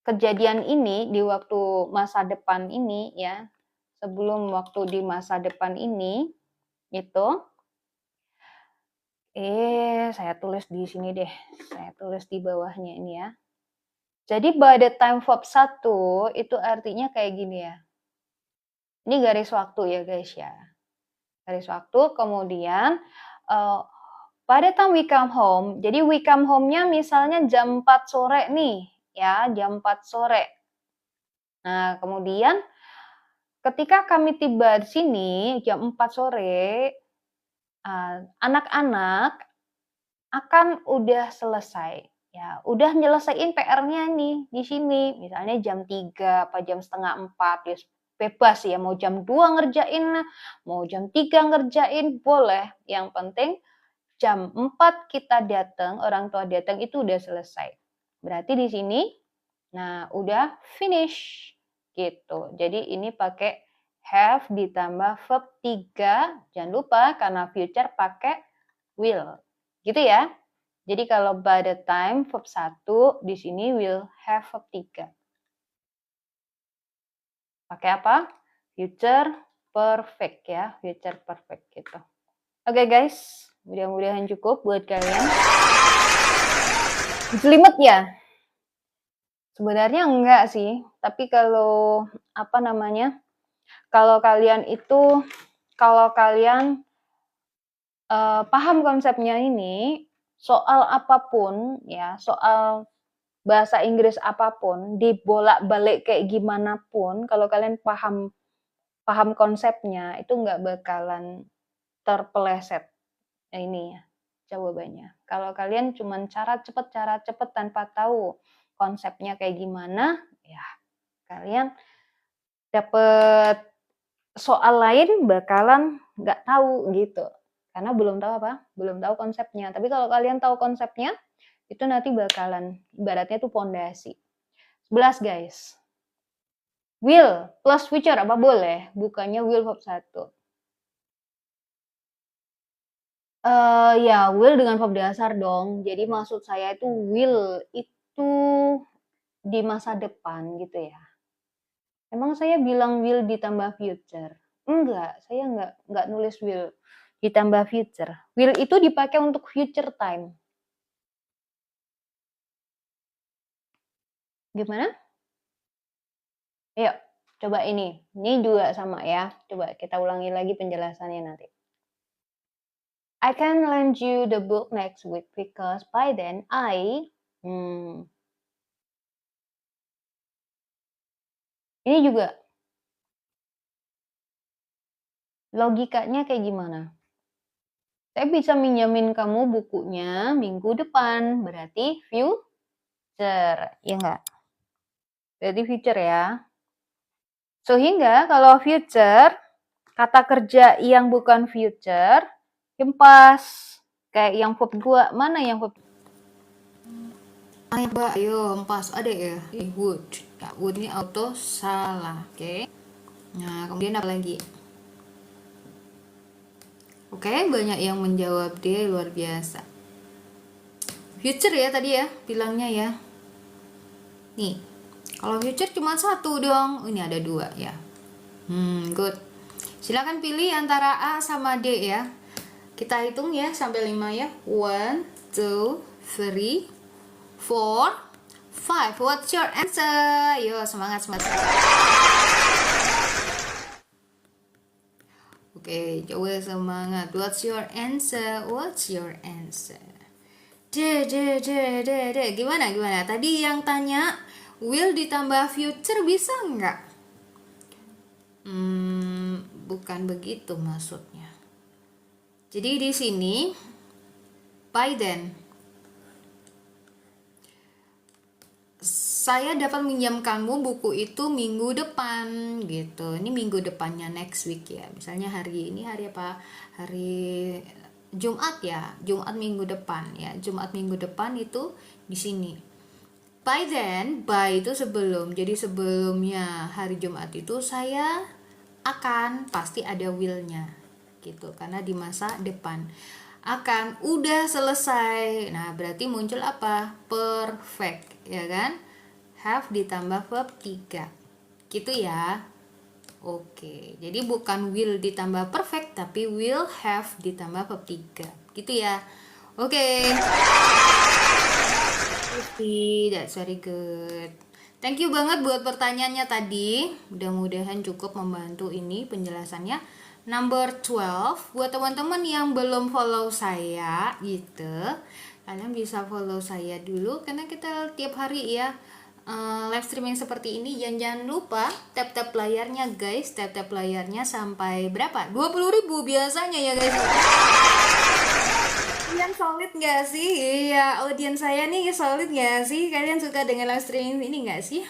kejadian ini di waktu masa depan ini ya, sebelum waktu di masa depan ini itu saya tulis di sini deh. Saya tulis di bawahnya ini ya. Jadi by the time verb 1 itu artinya kayak gini ya. Ini garis waktu ya guys ya. Garis waktu, kemudian by the time we come home, jadi we come home-nya misalnya jam 4 sore nih, ya, jam 4 sore. Nah, kemudian ketika kami tiba di sini jam 4 sore, anak-anak akan udah selesai. Ya, udah nyelesain PR-nya nih di sini. Misalnya jam 3 apa jam setengah 4, ya bebas ya, mau jam 2 ngerjain, mau jam 3 ngerjain, boleh. Yang penting jam 4 kita datang, orang tua datang itu udah selesai. Berarti di sini, nah udah finish gitu. Jadi ini pakai have ditambah verb 3. Jangan lupa karena future pakai will. Gitu ya. Jadi kalau by the time verb 1 di sini will have verb 3. Pakai apa? Future perfect ya, future perfect gitu. Oke guys, mudah-mudahan cukup buat kalian. Jelimet ya? Sebenarnya enggak sih, tapi kalau apa namanya? Kalau kalian paham konsepnya ini, soal apapun ya, soal bahasa Inggris apapun, dibolak-balik kayak gimana pun, kalau kalian paham konsepnya, itu nggak bakalan terpeleset ini ya, jawabannya. Kalau kalian cuma cara cepet tanpa tahu konsepnya kayak gimana, ya kalian dapet soal lain bakalan nggak tahu gitu. Karena belum tahu apa? Belum tahu konsepnya. Tapi kalau kalian tahu konsepnya, itu nanti bakalan ibaratnya tuh pondasi. 11 guys. Will plus future apa boleh? Bukannya will verb 1. Ya will dengan verb dasar dong. Jadi maksud saya itu will itu di masa depan gitu ya. Emang saya bilang will ditambah future? Enggak, saya enggak nulis will ditambah future. Will itu dipakai untuk future time. Gimana? Yuk, coba ini. Ini juga sama ya. Coba kita ulangi lagi penjelasannya nanti. I can lend you the book next week because by then ini juga logikanya kayak gimana? Saya bisa minjamin kamu bukunya minggu depan, berarti future, ya enggak? Berarti future ya. Sehingga kalau future, kata kerja yang bukan future, yang pas. Kayak yang verb 2, mana yang verb? Ayo, pas ada ya. Would. Ya, would ini auto salah, oke. Nah, kemudian apa lagi? Oke, banyak yang menjawab D, luar biasa. Future ya tadi ya, bilangnya ya. Nih, kalau future cuma satu dong. Ini ada dua ya. Good. Silakan pilih antara A sama D ya. Kita hitung ya sampai 5 ya. 1, 2, 3, 4, 5. What's your answer? Yo, semangat, semangat. Oke, coba semangat. What's your answer? What's your answer? D. Gimana? Tadi yang tanya will ditambah future bisa nggak? Bukan begitu maksudnya. Jadi di sini by then saya dapat minjamkanmu buku itu minggu depan gitu. Ini minggu depannya next week ya. Misalnya hari ini hari apa? Hari Jumat ya. Jumat minggu depan ya. Jumat minggu depan itu di sini. By then, by itu sebelum. Jadi sebelumnya hari Jumat itu saya akan pasti ada will-nya gitu. Karena di masa depan akan udah selesai. Nah, berarti muncul apa? Perfect, ya kan? Have ditambah verb 3 gitu ya. Oke, jadi bukan will ditambah perfect tapi will have ditambah verb 3 gitu ya. Oke. That's very good. Thank you banget buat pertanyaannya tadi. Mudah-mudahan cukup membantu ini penjelasannya. Number 12, buat teman-teman yang belum follow saya gitu, kalian bisa follow saya dulu karena kita tiap hari ya live streaming seperti ini. Jangan lupa tap-tap layarnya guys. Tap-tap layarnya sampai berapa? 20.000 biasanya ya guys. Kalian solid gak sih? Iya, audiens saya nih solid gak sih? Kalian suka dengan live streaming ini gak sih?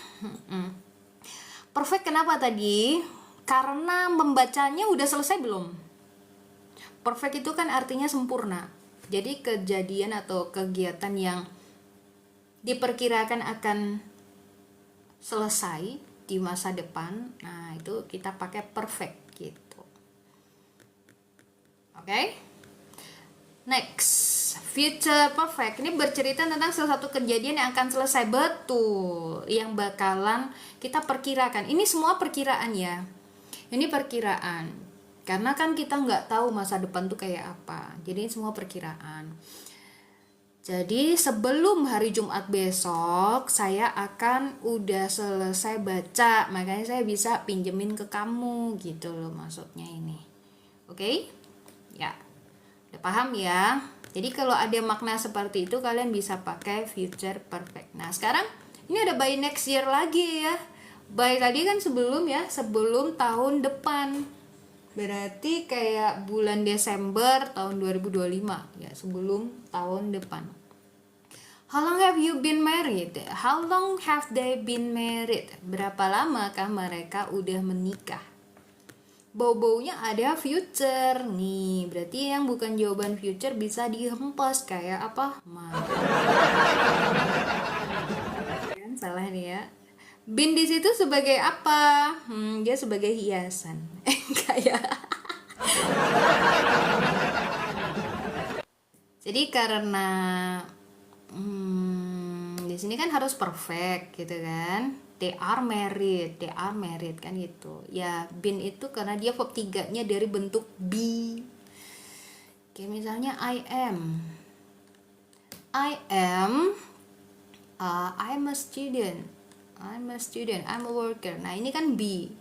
Perfect kenapa tadi? Karena membacanya udah selesai belum? Perfect itu kan artinya sempurna. Jadi kejadian atau kegiatan yang diperkirakan akan selesai di masa depan, nah itu kita pakai perfect gitu. Oke? Next, future perfect ini bercerita tentang salah satu kejadian yang akan selesai, betul, yang bakalan kita perkirakan. Ini semua perkiraan ya. Ini perkiraan. Karena kan kita nggak tahu masa depan tuh kayak apa. Jadi ini semua perkiraan. Jadi sebelum hari Jumat besok saya akan udah selesai baca, makanya saya bisa pinjemin ke kamu gitu loh maksudnya ini. Oke? Ya. Udah paham ya? Jadi kalau ada makna seperti itu kalian bisa pakai future perfect. Nah, sekarang ini ada by next year lagi ya. By tadi kan sebelum ya, sebelum tahun depan. Berarti kayak bulan Desember tahun 2025 ya, sebelum tahun depan. How long have you been married? How long have they been married? Berapa lamakah mereka udah menikah? Bau-baunya ada future nih. Berarti yang bukan jawaban future bisa dihempes kayak apa? Salah nih ya. Bin di situ sebagai apa? Dia sebagai hiasan. Kayak. Jadi karena di sini kan harus perfect gitu kan. They are married kan gitu. Ya, been itu karena dia verb 3-nya dari bentuk be. Kayak misalnya I am I'm a student. I'm a student, I'm a worker. Nah, ini kan be.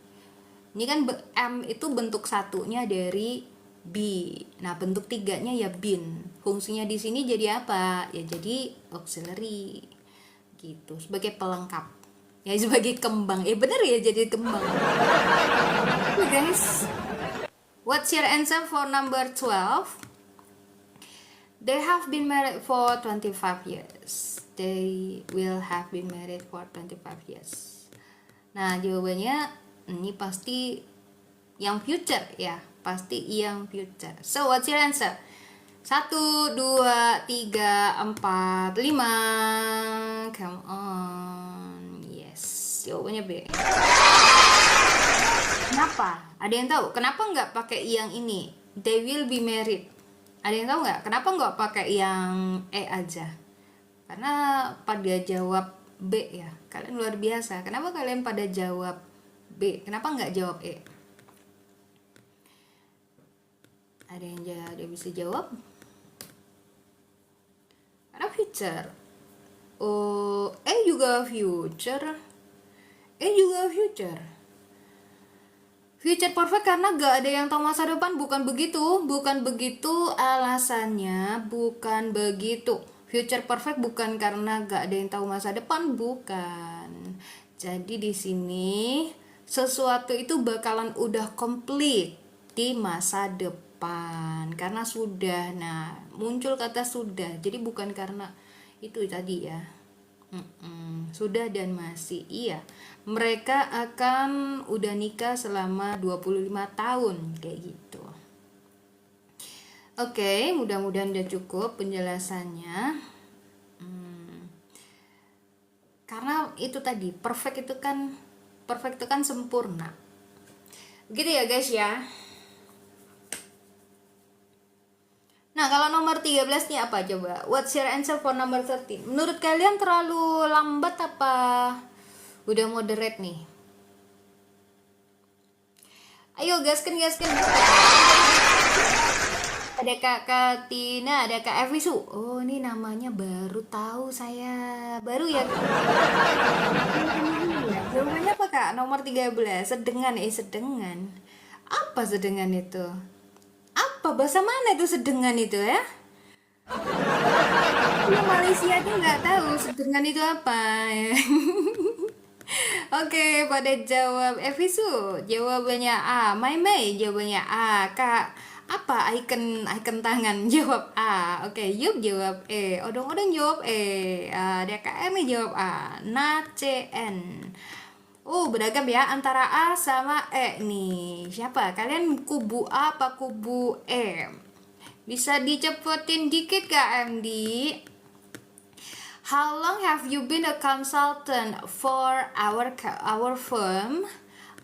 Ini kan am itu bentuk satunya dari be. Nah, bentuk tiganya ya been. Fungsinya di sini jadi apa? Ya jadi auxiliary. Gitu, sebagai pelengkap. Ya sebagai kembang. Bener ya, jadi kembang. Oke, guys. What's your answer for number 12? They have been married for 25 years. They will have been married for 25 years. Nah, jawabannya ini pasti yang future ya. Pasti yang future. So, what's your answer? 1, 2, 3, 4, 5. Come on. Yes. Jawabannya B. Kenapa? Ada yang tahu? Kenapa nggak pakai yang ini? They will be married. Ada yang tahu nggak? Kenapa nggak pakai yang E aja? Karena pada jawab B ya. Kalian luar biasa. Kenapa kalian pada jawab B? Kenapa nggak jawab E? Ada yang bisa jawab? Karena future. Oh, juga future. Juga future. Future perfect karena gak ada yang tahu masa depan. Bukan begitu alasannya. Bukan begitu. Future perfect bukan karena gak ada yang tahu masa depan, bukan. Jadi di sini sesuatu itu bakalan udah komplit di masa depan karena sudah. Nah, muncul kata sudah. Jadi bukan karena itu tadi ya. Sudah dan masih. Iya. Mereka akan udah nikah selama 25 tahun kayak gitu. Oke, mudah-mudahan udah cukup penjelasannya. Karena itu tadi, perfect itu kan sempurna. Begitu ya guys ya. Nah, kalau nomor 13 nih apa coba? What's your answer for number 13? Menurut kalian terlalu lambat apa udah moderate nih? Ayo gaskan. Ada Kak Tina, ada Kak Evisu. Oh, ini namanya baru tahu saya. Baru ya. Jawabannya apa Kak? Nomor 13. Sedengan. Apa sedengan itu? Apa bahasa mana itu sedengan itu ya? Malaysia tuh nggak tahu sedengan itu apa ya. Oke, pada jawab Evisu jawabannya A. Mai jawabannya A. Kak apa icon tangan jawab A. Oke, Yup jawab E. Odong-odong jawab E. DKM jawab A. CN. Beragam ya antara A sama E nih. Siapa? Kalian kubu A apa kubu E? Bisa dicepetin dikit Kak MD. How long have you been a consultant for our firm?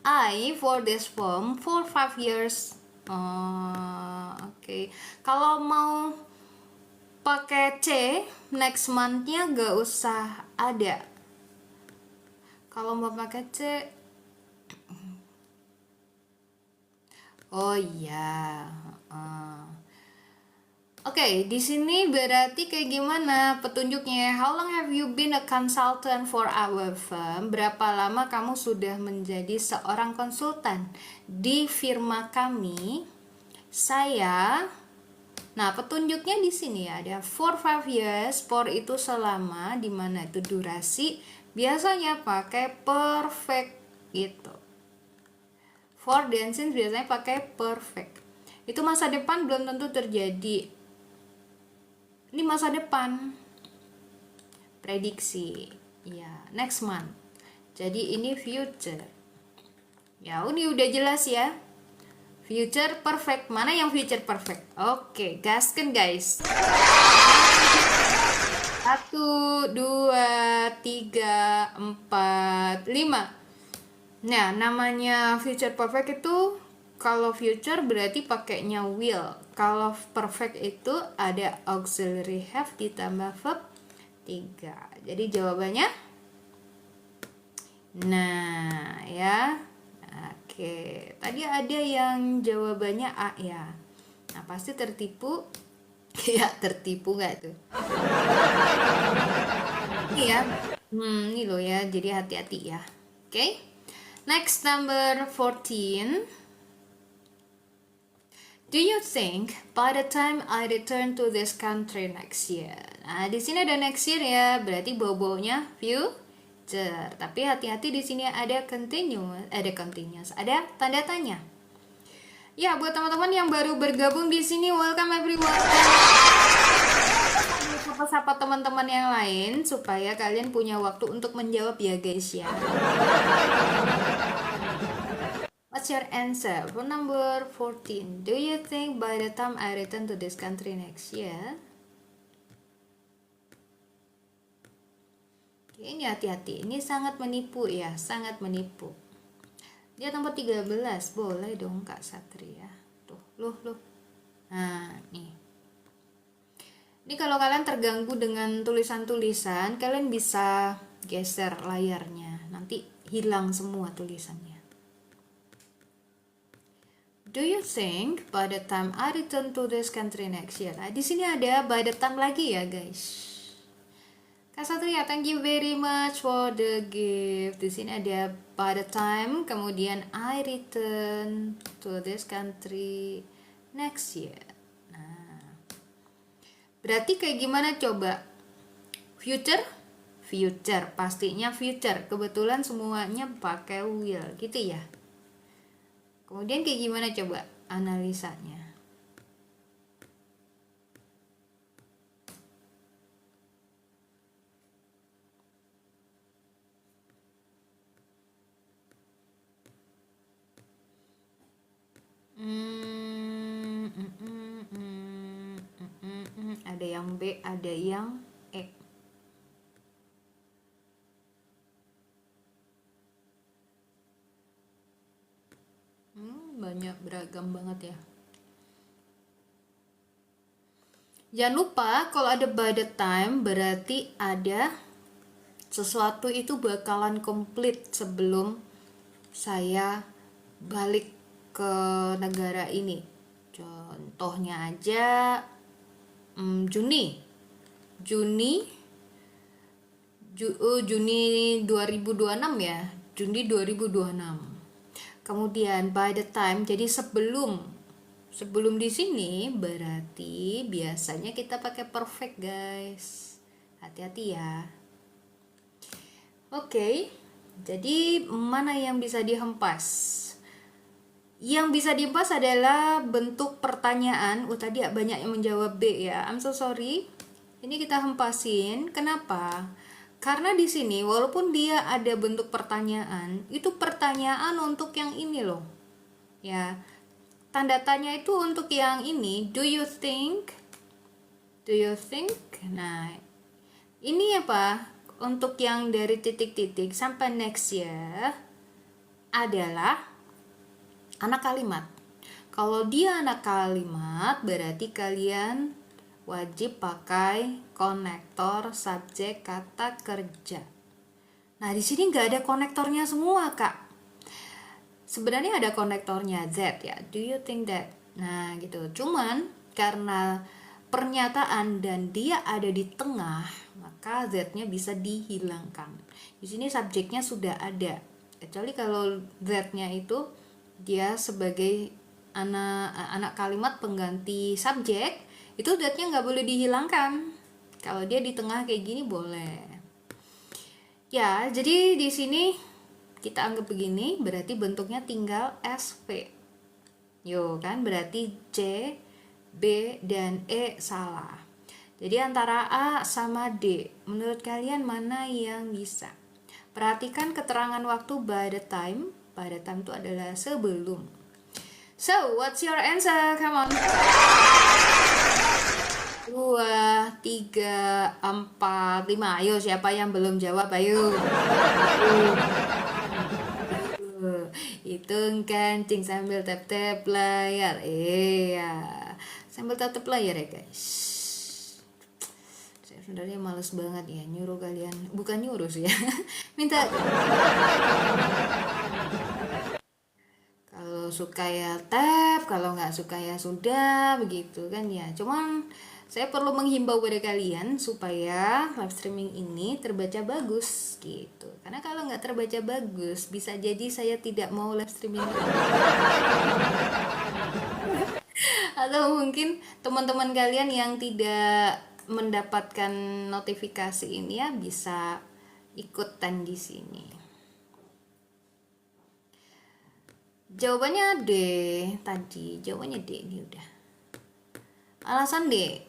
I for this firm for 5 years. Oke. Kalau mau pakai C, next month-nya gak usah ada. Kalau mau pakai C, oh iya. Oke, di sini berarti kayak gimana petunjuknya? How long have you been a consultant for our firm? Berapa lama kamu sudah menjadi seorang konsultan di firma kami? Saya. Nah, petunjuknya di sini ya, ada for 5 years. For itu selama, di mana itu durasi. Biasanya pakai perfect gitu. For dan since biasanya pakai perfect. Itu masa depan belum tentu terjadi. Ini masa depan. Prediksi. Ya, next month. Jadi ini future. Ya, ini udah jelas ya. Future perfect. Mana yang future perfect? Oke, gaskan guys. 1, 2, 3, 4, 5. Nah, namanya future perfect itu kalau future berarti pakainya will. Kalau perfect itu ada auxiliary have ditambah verb 3. Jadi jawabannya nah ya. Oke, tadi ada yang jawabannya A ya. Nah, pasti tertipu. Ya, tertipu nggak tuh? Iya. Ini loh ya, jadi hati-hati ya. Oke. Next, number 14. Do you think by the time I return to this country next year? Nah, di sini ada next year ya, berarti bau-baunya future. Tapi hati-hati, di sini ada continuous, ada tanda tanya. Ya, buat teman-teman yang baru bergabung di sini, welcome everyone. Sapa-sapa teman-teman yang lain supaya kalian punya waktu untuk menjawab ya guys ya. What's your answer for number 14? Do you think by the time I return to this country next year? Ini hati-hati, ini sangat menipu ya, sangat menipu. Dia nomor 13, boleh dong Kak Satria. Tuh, loh. Nah, nih. Ini kalau kalian terganggu dengan tulisan-tulisan, kalian bisa geser layarnya. Nanti hilang semua tulisannya. Do you think by the time I return to this country next year? Nah, di sini ada by the time lagi ya, guys. Kak Satria, thank you very much for the gift. Di sini ada by the time, kemudian I return to this country next year. Nah, berarti kayak gimana coba? Future? Future, pastinya future. Kebetulan semuanya pakai will, gitu ya. Kemudian kayak gimana coba analisanya? Ada yang B, ada yang E. Banyak beragam banget ya. Jangan lupa kalau ada by the time berarti ada sesuatu itu bakalan komplit sebelum saya balik ke negara ini. Contohnya aja Juni 2026 ya, Juni 2026. Kemudian by the time, jadi sebelum di sini berarti biasanya kita pakai perfect guys. Hati-hati ya. Oke. Jadi mana yang bisa dihempas? Yang bisa dihempas adalah bentuk pertanyaan. Tadi banyak yang menjawab B ya. I'm so sorry. Ini kita hempasin. Kenapa? Karena di sini walaupun dia ada bentuk pertanyaan, itu pertanyaan untuk yang ini loh. Ya. Tanda tanya itu untuk yang ini. Do you think? Do you think? Nah, ini apa? Untuk yang dari titik-titik sampai next year adalah anak kalimat. Kalau dia anak kalimat, berarti kalian wajib pakai konektor subjek kata kerja. Nah, di sini nggak ada konektornya semua, Kak. Sebenarnya ada konektornya Z ya. Do you think that? Nah, gitu. Cuman karena pernyataan dan dia ada di tengah, maka Z-nya bisa dihilangkan. Di sini subjeknya sudah ada. Kecuali kalau Z-nya itu dia sebagai anak kalimat pengganti subjek, itu Z-nya nggak boleh dihilangkan. Kalau dia di tengah kayak gini boleh. Ya, jadi di sini kita anggap begini, berarti bentuknya tinggal SV. Yo kan, berarti C, B, dan E salah. Jadi antara A sama D, menurut kalian mana yang bisa? Perhatikan keterangan waktu by the time. By the time itu adalah sebelum. So, what's your answer? Come on. 2, 3, 4, 5. Ayo, siapa yang belum jawab? Ayo. Hitung kancing sambil tap-tap layar. Iya. Sambil tap-tap layar ya, guys. Saya sebenarnya males banget ya nyuruh kalian. Bukan nyuruh sih ya. Minta. Kalau suka ya tap, kalau nggak suka ya sudah, begitu kan ya. Cuman saya perlu menghimbau pada kalian supaya live streaming ini terbaca bagus gitu. Karena kalau nggak terbaca bagus, bisa jadi saya tidak mau live streaming. Atau mungkin teman-teman kalian yang tidak mendapatkan notifikasi ini ya bisa ikutan di sini. Jawabannya D tadi, jawabannya D ini udah. Alasan D,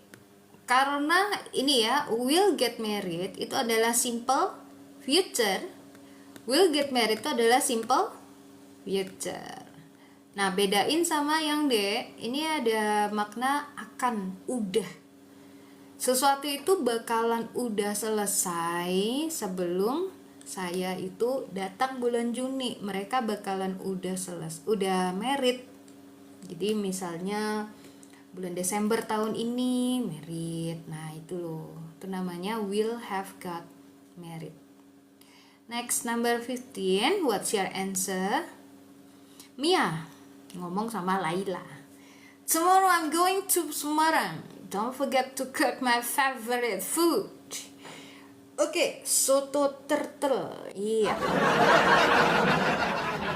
karena ini ya, will get married itu adalah simple future. Will get married itu adalah simple future. Nah, bedain sama yang D, ini ada makna akan, udah. Sesuatu itu bakalan udah selesai sebelum saya itu datang bulan Juni. Mereka bakalan udah married. Jadi misalnya bulan Desember tahun ini married. Nah, itu loh. Itu namanya will have got married. Next, number 15. What's your answer? Mia ngomong sama Laila. Tomorrow I'm going to Semarang. Don't forget to cook my favorite food. Oke, soto turtle. Iya.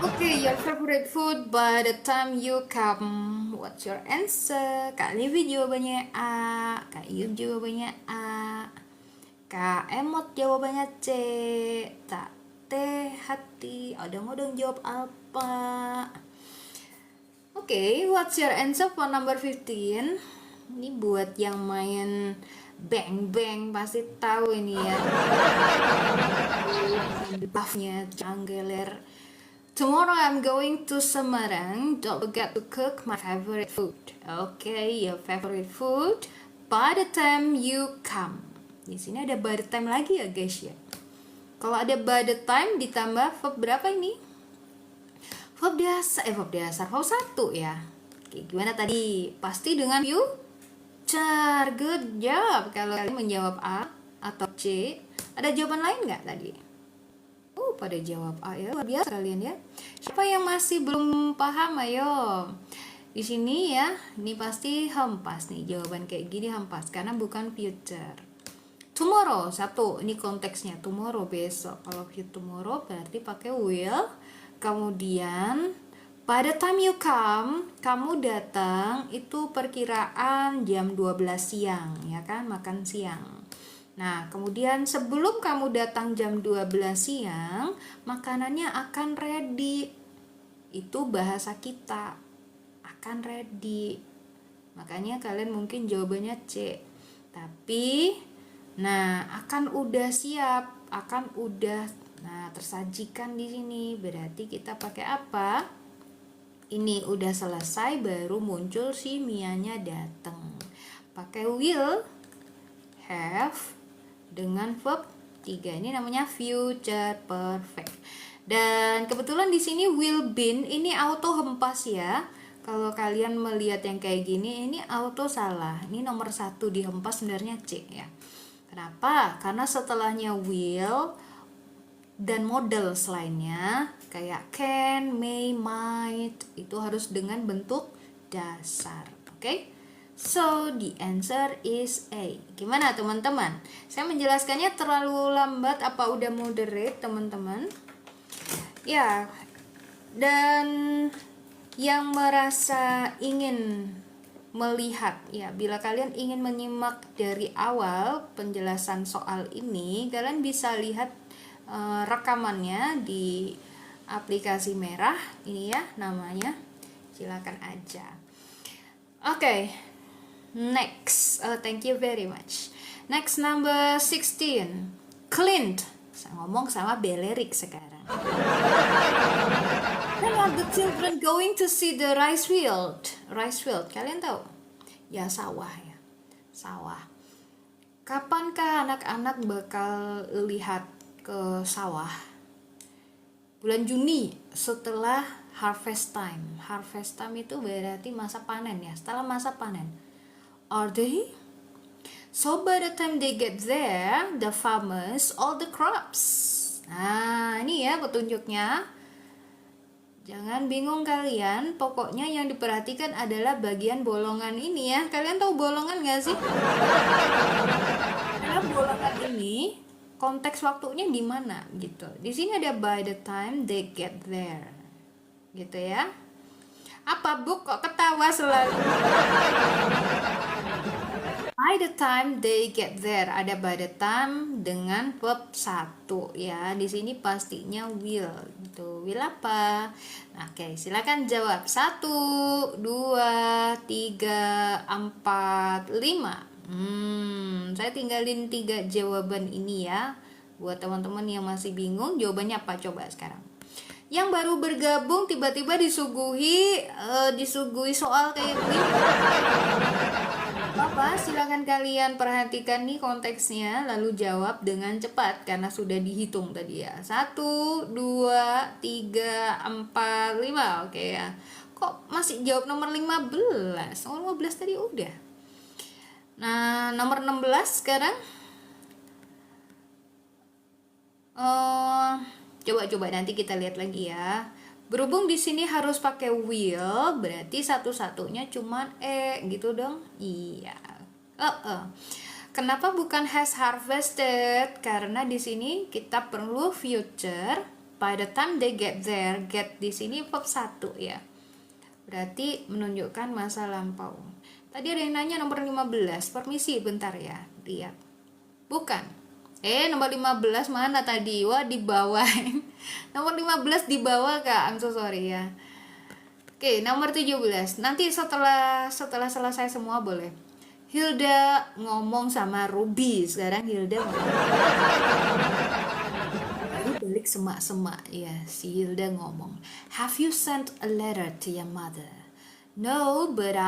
Oke, your favorite food by the time you come. What's your answer? Kak Livi jawabannya A. Kak Yub jawabannya A. Kak Emot jawabannya C. Tak teh hati. Odong-odong jawab apa? Oke, what's your answer for number 15? Ini buat yang main bang pasti tahu ini ya. Buffnya Janggeler. Tomorrow I'm going to Semarang. Don't forget to cook my favorite food. Okay, your favorite food by the time you come. Di sini ada by the time lagi ya guys ya. Kalau ada by the time ditambah verb berapa ini? Verb dasar, verb 1 ya. Oke, gimana tadi? Pasti dengan you? Good job. Kalau kalian menjawab A atau C, ada jawaban lain nggak tadi? Pada jawab A ya, luar biasa kalian ya. Siapa yang masih belum paham? Ayo. Di sini ya, ini pasti hempas nih, jawaban kayak gini hempas karena bukan future. Tomorrow, satu, ini konteksnya tomorrow, besok. Kalau tomorrow berarti pakai will. Kemudian by the time you come, kamu datang itu perkiraan jam 12 siang, ya kan, makan siang. Nah, kemudian sebelum kamu datang jam 12 siang, makanannya akan ready. Itu bahasa kita, akan ready. Makanya kalian mungkin jawabannya C. Tapi, nah, akan udah siap, akan udah, nah, tersajikan di sini. Berarti kita pakai apa? Ini udah selesai baru muncul si Mianya datang. Pakai will, have dengan verb 3. Ini namanya future perfect. Dan kebetulan di sini will been ini auto hempas ya. Kalau kalian melihat yang kayak gini, ini auto salah. Ini nomor 1 dihempas sebenarnya C ya. Kenapa? Karena setelahnya will dan model selainnya kayak can, may, might itu harus dengan bentuk dasar. Oke? So the answer is A. Gimana teman-teman? Saya menjelaskannya terlalu lambat apa udah moderate teman-teman? Ya. Dan yang merasa ingin melihat ya, bila kalian ingin menyimak dari awal penjelasan soal ini, kalian bisa lihat rekamannya di aplikasi merah ini ya namanya, silakan aja. Oke, next, thank you very much. Next, number 16, Clint. Saya ngomong sama Belerik sekarang. When are the children going to see the rice field? Rice field, kalian tahu? Ya, sawah ya, sawah. Kapankah anak-anak bakal lihat ke sawah? Bulan Juni setelah harvest time. Harvest time itu berarti masa panen ya, setelah masa panen. Are they? So by the time they get there, the farmers all the crops. Nah, ini ya petunjuknya. Jangan bingung kalian, pokoknya yang diperhatikan adalah bagian bolongan ini ya. Kalian tahu bolongan gak sih? Karena bolongan ini konteks waktunya di mana gitu. Di sini ada by the time they get there. Gitu ya. Apa Bu kok ketawa selalu? By the time they get there, ada by the time dengan verb 1 ya. Di sini pastinya will gitu. Will apa? Nah, oke, silakan jawab. 1, 2, 3, 4, 5. Saya tinggalin 3 jawaban ini ya. Buat teman-teman yang masih bingung, jawabannya apa coba sekarang? Yang baru bergabung tiba-tiba disuguhi soal kayak gini. Bapak, silakan kalian perhatikan nih konteksnya, lalu jawab dengan cepat karena sudah dihitung tadi ya. 1, 2, 3, 4, 5. Oke ya. Kok masih jawab nomor 15? Nomor 15 tadi udah. Nah, nomor 16 sekarang. Coba nanti kita lihat lagi ya. Berhubung di sini harus pakai will, berarti satu-satunya cuman gitu dong. Iya. Kenapa bukan has harvested? Karena di sini kita perlu future. By the time they get there, get di sini verb 1 ya. Berarti menunjukkan masa lampau. Tadi ada yang nanya nomor 15. Permisi bentar ya, lihat. Bukan. Nomor 15 mana tadi? Wah, di bawah. Nomor 15 di bawah, Kak. I'm so sorry ya. Oke, nomor 17. Nanti setelah selesai semua boleh. Hilda ngomong sama Ruby. Sekarang Hilda baru balik semak-semak ya. Si Hilda ngomong, "Have you sent a letter to your mother?" "No, but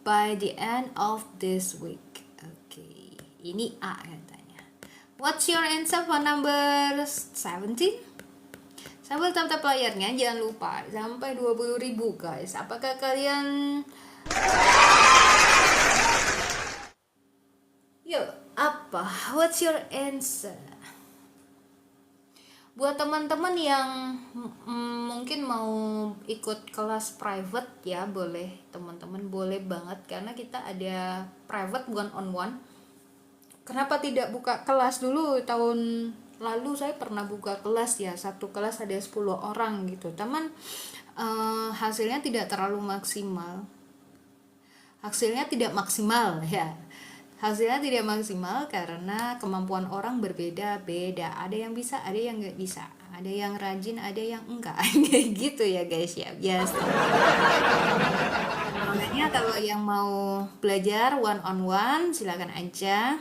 by the end of this week." Oke, ini A katanya. What's your answer for number 17? Sambil tap-tap layarnya, jangan lupa sampai 20.000 guys. Apakah kalian yuk, apa? What's your answer? Buat teman-teman yang mungkin mau ikut kelas private ya, boleh teman-teman, boleh banget karena kita ada private one on one. Kenapa tidak buka kelas dulu? Tahun lalu saya pernah buka kelas ya, satu kelas ada 10 orang gitu. Teman, hasilnya tidak terlalu maksimal. Hasilnya tidak maksimal ya. Hasilnya tidak maksimal karena kemampuan orang berbeda-beda. Ada yang bisa, ada yang nggak bisa. Ada yang rajin, ada yang enggak. Kayak gitu ya guys ya, biasa. Makanya kalau yang mau belajar one on one silakan aja.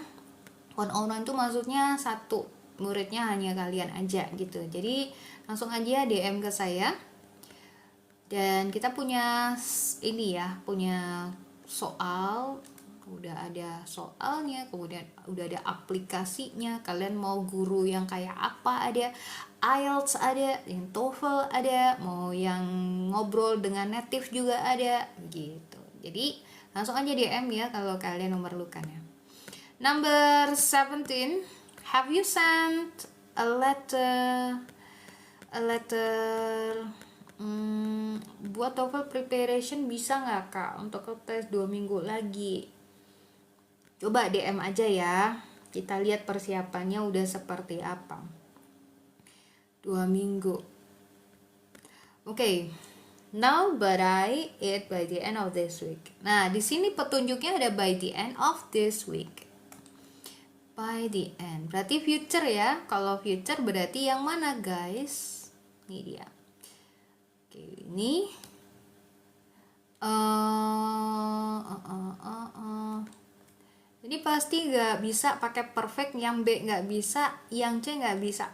One on one itu maksudnya satu muridnya hanya kalian aja gitu. Jadi langsung aja DM ke saya. Dan kita punya ini ya, punya soal, udah ada soalnya, kemudian udah ada aplikasinya. Kalian mau guru yang kayak apa ada, IELTS ada, yang TOEFL ada, mau yang ngobrol dengan native juga ada gitu. Jadi langsung aja DM ya kalau kalian memerlukannya. Number 17, have you sent a letter buat TOEFL preparation bisa nggak Kak untuk tes 2 minggu lagi? Coba DM aja ya, kita lihat persiapannya udah seperti apa. 2 minggu. Oke. Now but it by the end of this week. Nah, di sini petunjuknya ada by the end of this week. By the end, berarti future ya. Kalau future berarti yang mana guys? Ini dia. Oke, ini jadi pasti nggak bisa pakai perfect, yang B nggak bisa, yang C nggak bisa.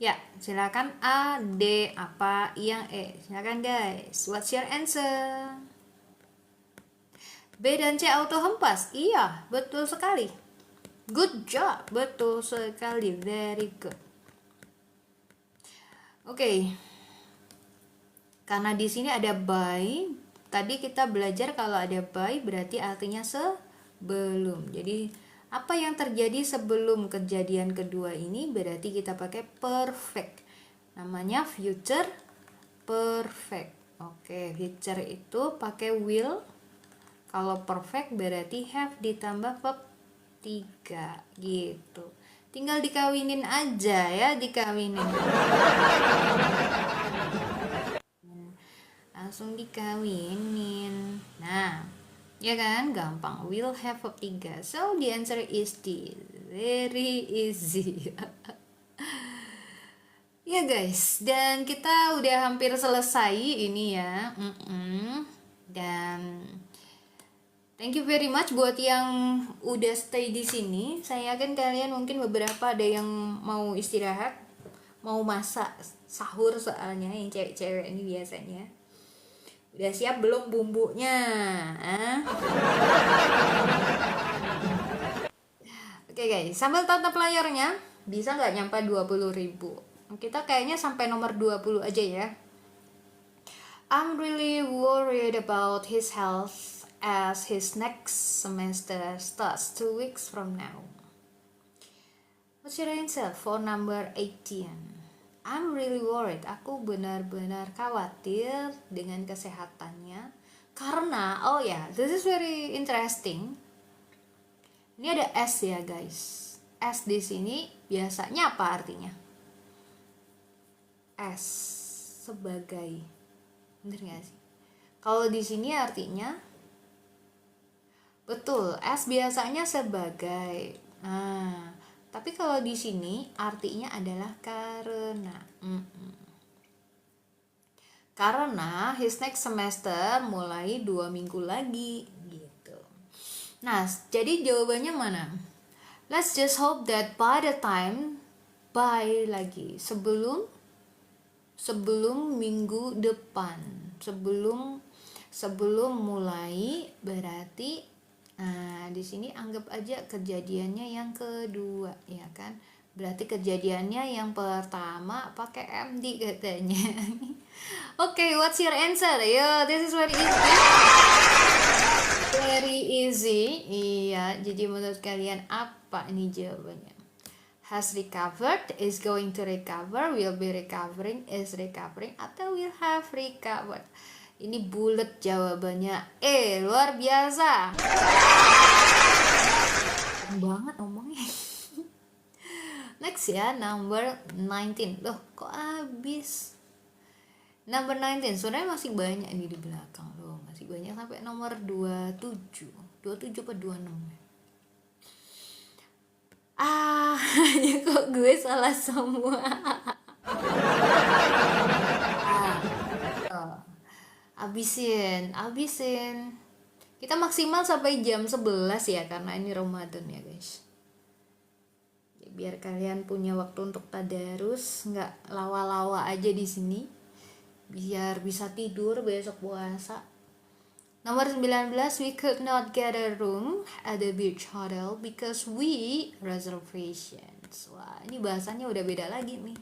Ya, silakan A, D, apa, yang E. Silakan guys. What's your answer? B dan C auto hempas. Iya, betul sekali. Good job, betul sekali, very good. Oke. Karena di sini ada by, tadi kita belajar kalau ada by berarti artinya sebelum. Jadi apa yang terjadi sebelum kejadian kedua ini berarti kita pakai perfect. Namanya future perfect. Oke, future itu pakai will. Kalau perfect berarti have ditambah verb 3 gitu. Tinggal dikawinin aja ya, dikawinin. Langsung dikawinin. Nah, ya kan, gampang. Will have verb 3. So the answer is D. Very easy. Ya guys, dan kita udah hampir selesai ini ya. Dan thank you very much buat yang udah stay di sini. Saya yakin kalian mungkin beberapa ada yang mau istirahat, mau masak sahur soalnya yang cewek-cewek ini biasanya. Udah siap belum bumbunya? Oke guys, sambil tatap layarnya, bisa nggak nyampe 20.000? Kita kayaknya sampai nomor 20 aja ya. I'm really worried about his health as his next semester starts 2 weeks from now. What's your answer for number 18? I'm really worried. Aku benar-benar khawatir dengan kesehatannya. Karena, oh ya, this is very interesting. Ini ada S ya guys. S di sini biasanya apa artinya? S sebagai, bener gak sih? Kalau di sini artinya, betul, S biasanya sebagai. Nah, tapi kalau di sini artinya adalah karena. Karena his next semester mulai 2 minggu lagi gitu. Nah, jadi jawabannya mana? Let's just hope that by the time, sebelum minggu depan, sebelum mulai berarti, nah di sini anggap aja kejadiannya yang kedua ya kan, berarti kejadiannya yang pertama pakai MD katanya. Oke, what's your answer? Yo, this is very easy. Very easy. Iya, jadi menurut kalian apa ini jawabannya? Has recovered, is going to recover, will be recovering, is recovering, atau will have recovered. Ini bulat jawabannya. Luar biasa. Banget ngomongnya. Next ya, number 19. Loh, kok habis? Number 19, sebenarnya masih banyak nih di belakang loh. Masih banyak sampai nomor 27. 27 atau 26 ya? Kok gue salah semua. Habisin. Kita maksimal sampai jam 11 ya, karena ini Ramadan ya guys. Ya, biar kalian punya waktu untuk tadarus, nggak lawa-lawa aja di sini. Biar bisa tidur besok puasa. Nomor 19, we could not get a room at the beach hotel because we reservations. Wah, ini bahasannya udah beda lagi nih.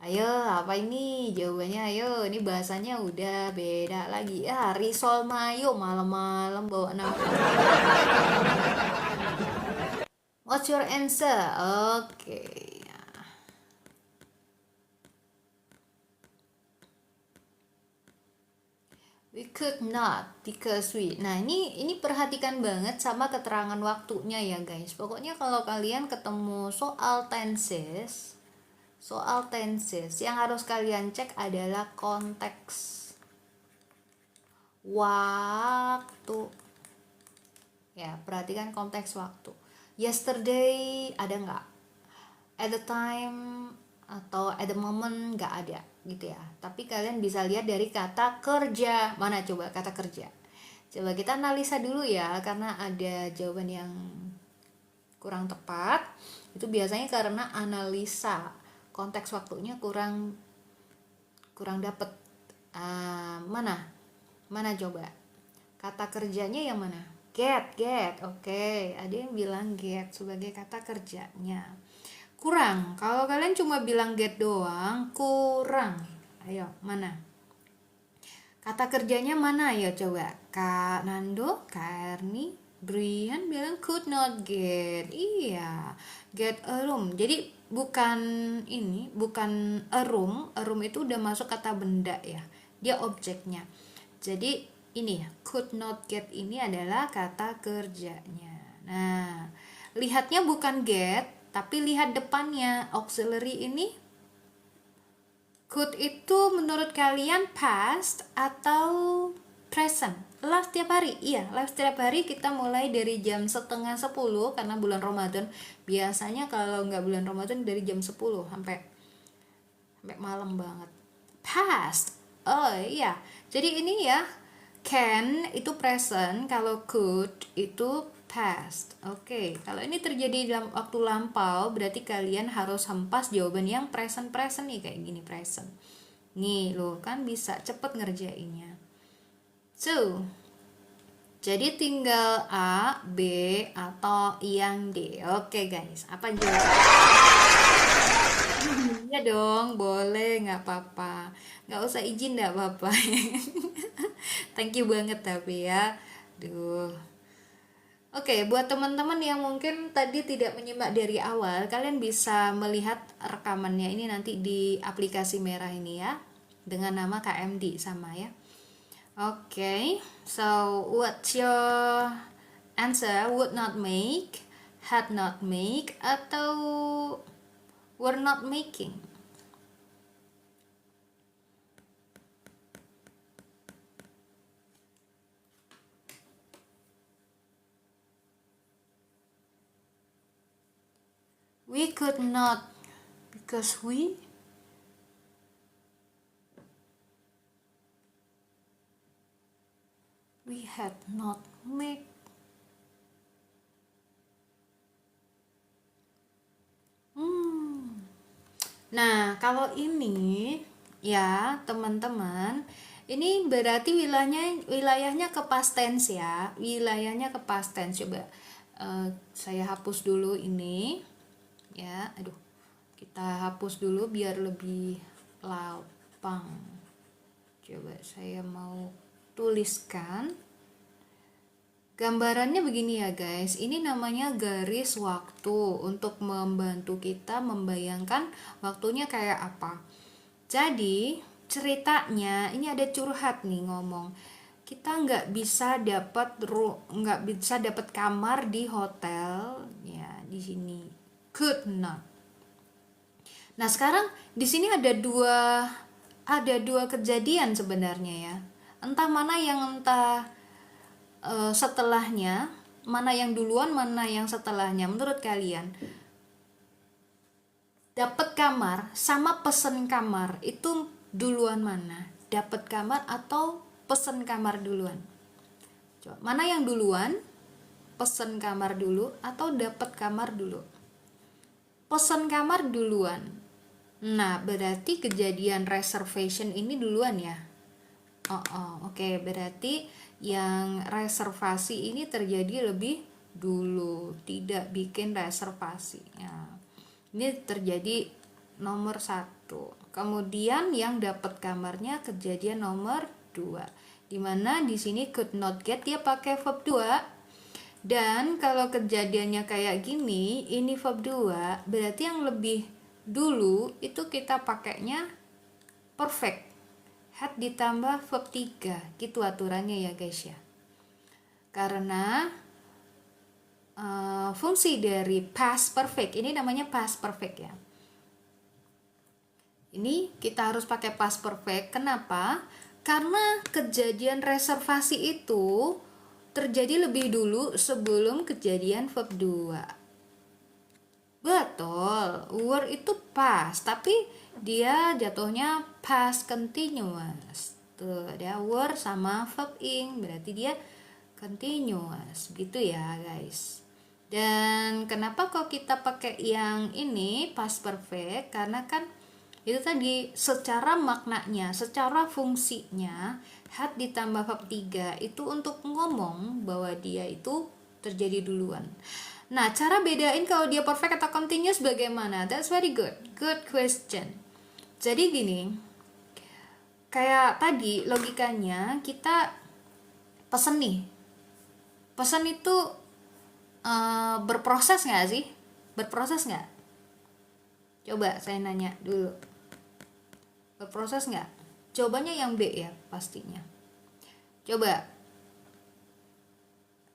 Ayo, apa ini jawabannya? Ayo, ini bahasanya udah beda lagi. Ya, risol mayo malam-malam bawa nama. What's your answer? Oke. We could not because we. Nah, ini perhatikan banget sama keterangan waktunya ya guys. Pokoknya kalau kalian ketemu soal tenses yang harus kalian cek adalah konteks waktu. Ya, perhatikan konteks waktu. Yesterday ada nggak? At the time atau at the moment nggak ada gitu ya. Tapi kalian bisa lihat dari kata kerja. Mana coba kata kerja? Coba kita analisa dulu ya, karena ada jawaban yang kurang tepat. Itu biasanya karena analisa konteks waktunya kurang dapet. Mana coba? Kata kerjanya yang mana? Get. Oke, ada yang bilang get sebagai kata kerjanya. Kurang. Kalau kalian cuma bilang get doang, kurang. Ayo, mana? Kata kerjanya mana? Ayo coba. Kak Nando, Kak Erni, Brian bilang could not get. Iya, get a room. Jadi bukan ini, bukan a room. A room itu udah masuk kata benda ya. Dia objeknya. Jadi ini ya, could not get ini adalah kata kerjanya. Nah, lihatnya bukan get, tapi lihat depannya. Auxiliary ini could itu menurut kalian past atau present? Live setiap hari? Iya, live setiap hari kita mulai dari jam setengah 10 karena bulan Ramadan. Biasanya kalau nggak bulan Ramadan dari jam 10 sampai malam banget. Past. Oh iya. Jadi ini ya, can itu present, kalau could itu past. Oke, kalau ini terjadi dalam waktu lampau, berarti kalian harus hempas jawaban yang present nih, kayak gini present. Nih lo kan bisa cepet ngerjainnya. So, jadi tinggal A, B, atau yang D. Oke guys, apa jawabannya? Iya dong, boleh, nggak apa-apa. Nggak usah izin, nggak apa-apa. Thank you banget tapi ya. Duh. Oke, buat teman-teman yang mungkin tadi tidak menyimak dari awal, kalian bisa melihat rekamannya ini nanti di aplikasi merah ini ya, dengan nama KMD sama ya. Oke, so what's your answer? Would not make, had not make, atau were not making? We could not because we had not make. Nah, kalau ini ya teman-teman, ini berarti wilayahnya ke past tense ya. Wilayahnya ke past tense. Coba saya hapus dulu ini. Ya, aduh. Kita hapus dulu biar lebih lapang. Coba saya mau tuliskan. Gambarannya begini ya guys, ini namanya garis waktu untuk membantu kita membayangkan waktunya kayak apa. Jadi ceritanya ini ada curhat nih ngomong, kita nggak bisa dapat kamar di hotel ya di sini, could not. Nah sekarang di sini ada dua kejadian sebenarnya ya, entah mana yang setelahnya, mana yang duluan, mana yang setelahnya. Menurut kalian, dapat kamar sama pesen kamar itu duluan mana? Dapat kamar atau pesen kamar duluan? Coba, mana yang duluan? Pesen kamar dulu atau dapat kamar dulu? Pesen kamar duluan. Nah, berarti kejadian reservation ini duluan ya. Oke, berarti yang reservasi ini terjadi lebih dulu, tidak bikin reservasi ya. Ini terjadi nomor 1. Kemudian yang dapat kamarnya kejadian nomor 2, dimana di sini could not get dia pakai verb 2. Dan kalau kejadiannya kayak gini, ini verb 2, berarti yang lebih dulu itu kita pakainya perfect, had ditambah verb 3, gitu aturannya ya guys ya. Karena fungsi dari past perfect ini namanya past perfect ya. Ini kita harus pakai past perfect. Kenapa? Karena kejadian reservasi itu terjadi lebih dulu sebelum kejadian verb 2. Betul, were itu past, tapi dia jatuhnya past continuous. Tuh, ada were sama verb ing, berarti dia continuous, gitu ya guys. Dan kenapa kok kita pakai yang ini past perfect? Karena kan itu tadi secara maknanya, secara fungsinya had ditambah verb 3 itu untuk ngomong bahwa dia itu terjadi duluan. Nah, cara bedain kalau dia perfect atau continuous bagaimana? That's very good. Good question. Jadi gini, kayak tadi logikanya kita pesen nih Pesan itu berproses nggak sih? Berproses nggak? Coba saya nanya dulu. Berproses nggak? Jawabannya yang B ya pastinya. Coba,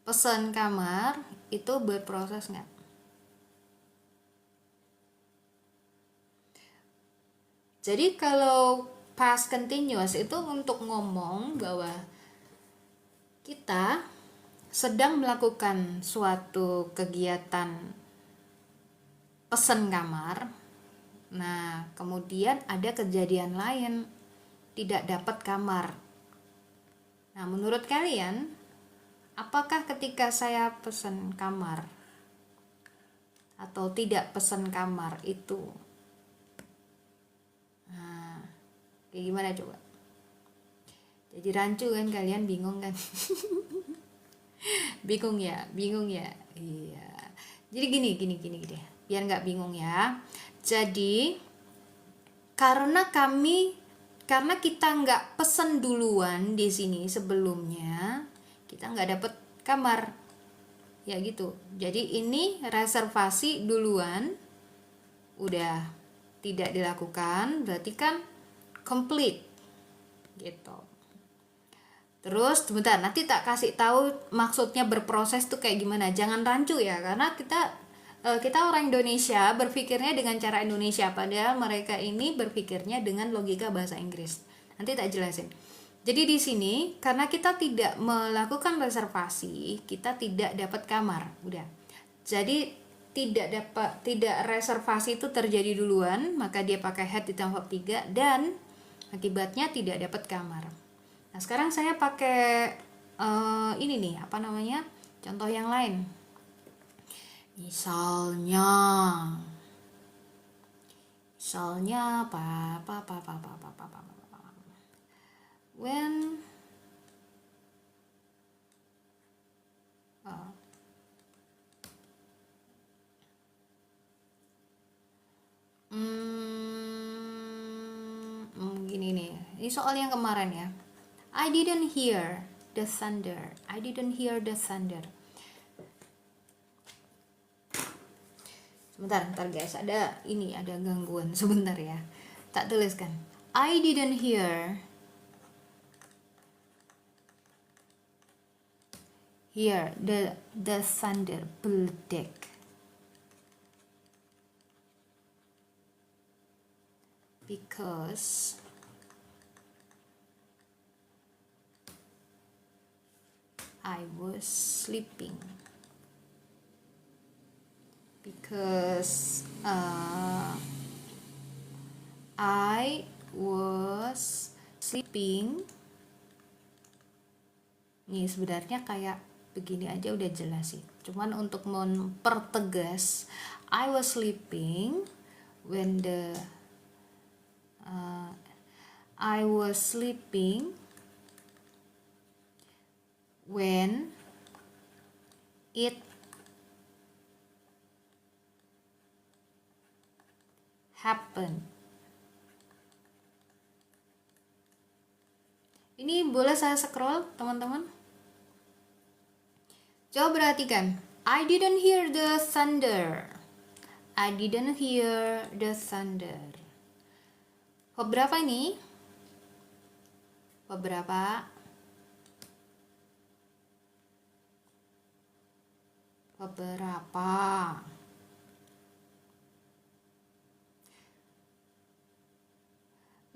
pesan kamar itu berproses nggak? Jadi kalau past continuous itu untuk ngomong bahwa kita sedang melakukan suatu kegiatan pesan kamar. Nah, kemudian ada kejadian lain, tidak dapat kamar. Nah, menurut kalian, apakah ketika saya pesan kamar atau tidak pesan kamar itu, nah, kayak gimana coba? Jadi rancu kan kalian, bingung kan? Bingung ya. Iya. Jadi gini, biar nggak bingung ya. Jadi karena kita nggak pesen duluan di sini sebelumnya, kita nggak dapet kamar, ya gitu. Jadi ini reservasi duluan, udah tidak dilakukan, berarti kan complete, gitu. Terus sebentar, nanti tak kasih tahu maksudnya berproses tuh kayak gimana. Jangan rancu ya, karena kita orang Indonesia berpikirnya dengan cara Indonesia, padahal mereka ini berpikirnya dengan logika bahasa Inggris. Nanti tak jelasin. Jadi di sini karena kita tidak melakukan reservasi, kita tidak dapat kamar. Udah. Jadi tidak reservasi itu terjadi duluan, maka dia pakai had ditambah verb 3 dan akibatnya tidak dapat kamar. Nah, sekarang saya pakai ini nih, apa namanya? Contoh yang lain. Misalnya apa? When gini nih. Ini soal yang kemarin ya. I didn't hear the thunder. Sebentar guys, ada gangguan sebentar ya. Tak tuliskan. I didn't hear the thunder beledek. Because I was sleeping. Because I was sleeping. Nih sebenarnya kayak begini aja udah jelas sih. Cuman untuk mempertegas, I was sleeping when it happened. Ini boleh saya scroll, teman-teman? Coba perhatikan. I didn't hear the thunder. Beberapa ini? Beberapa.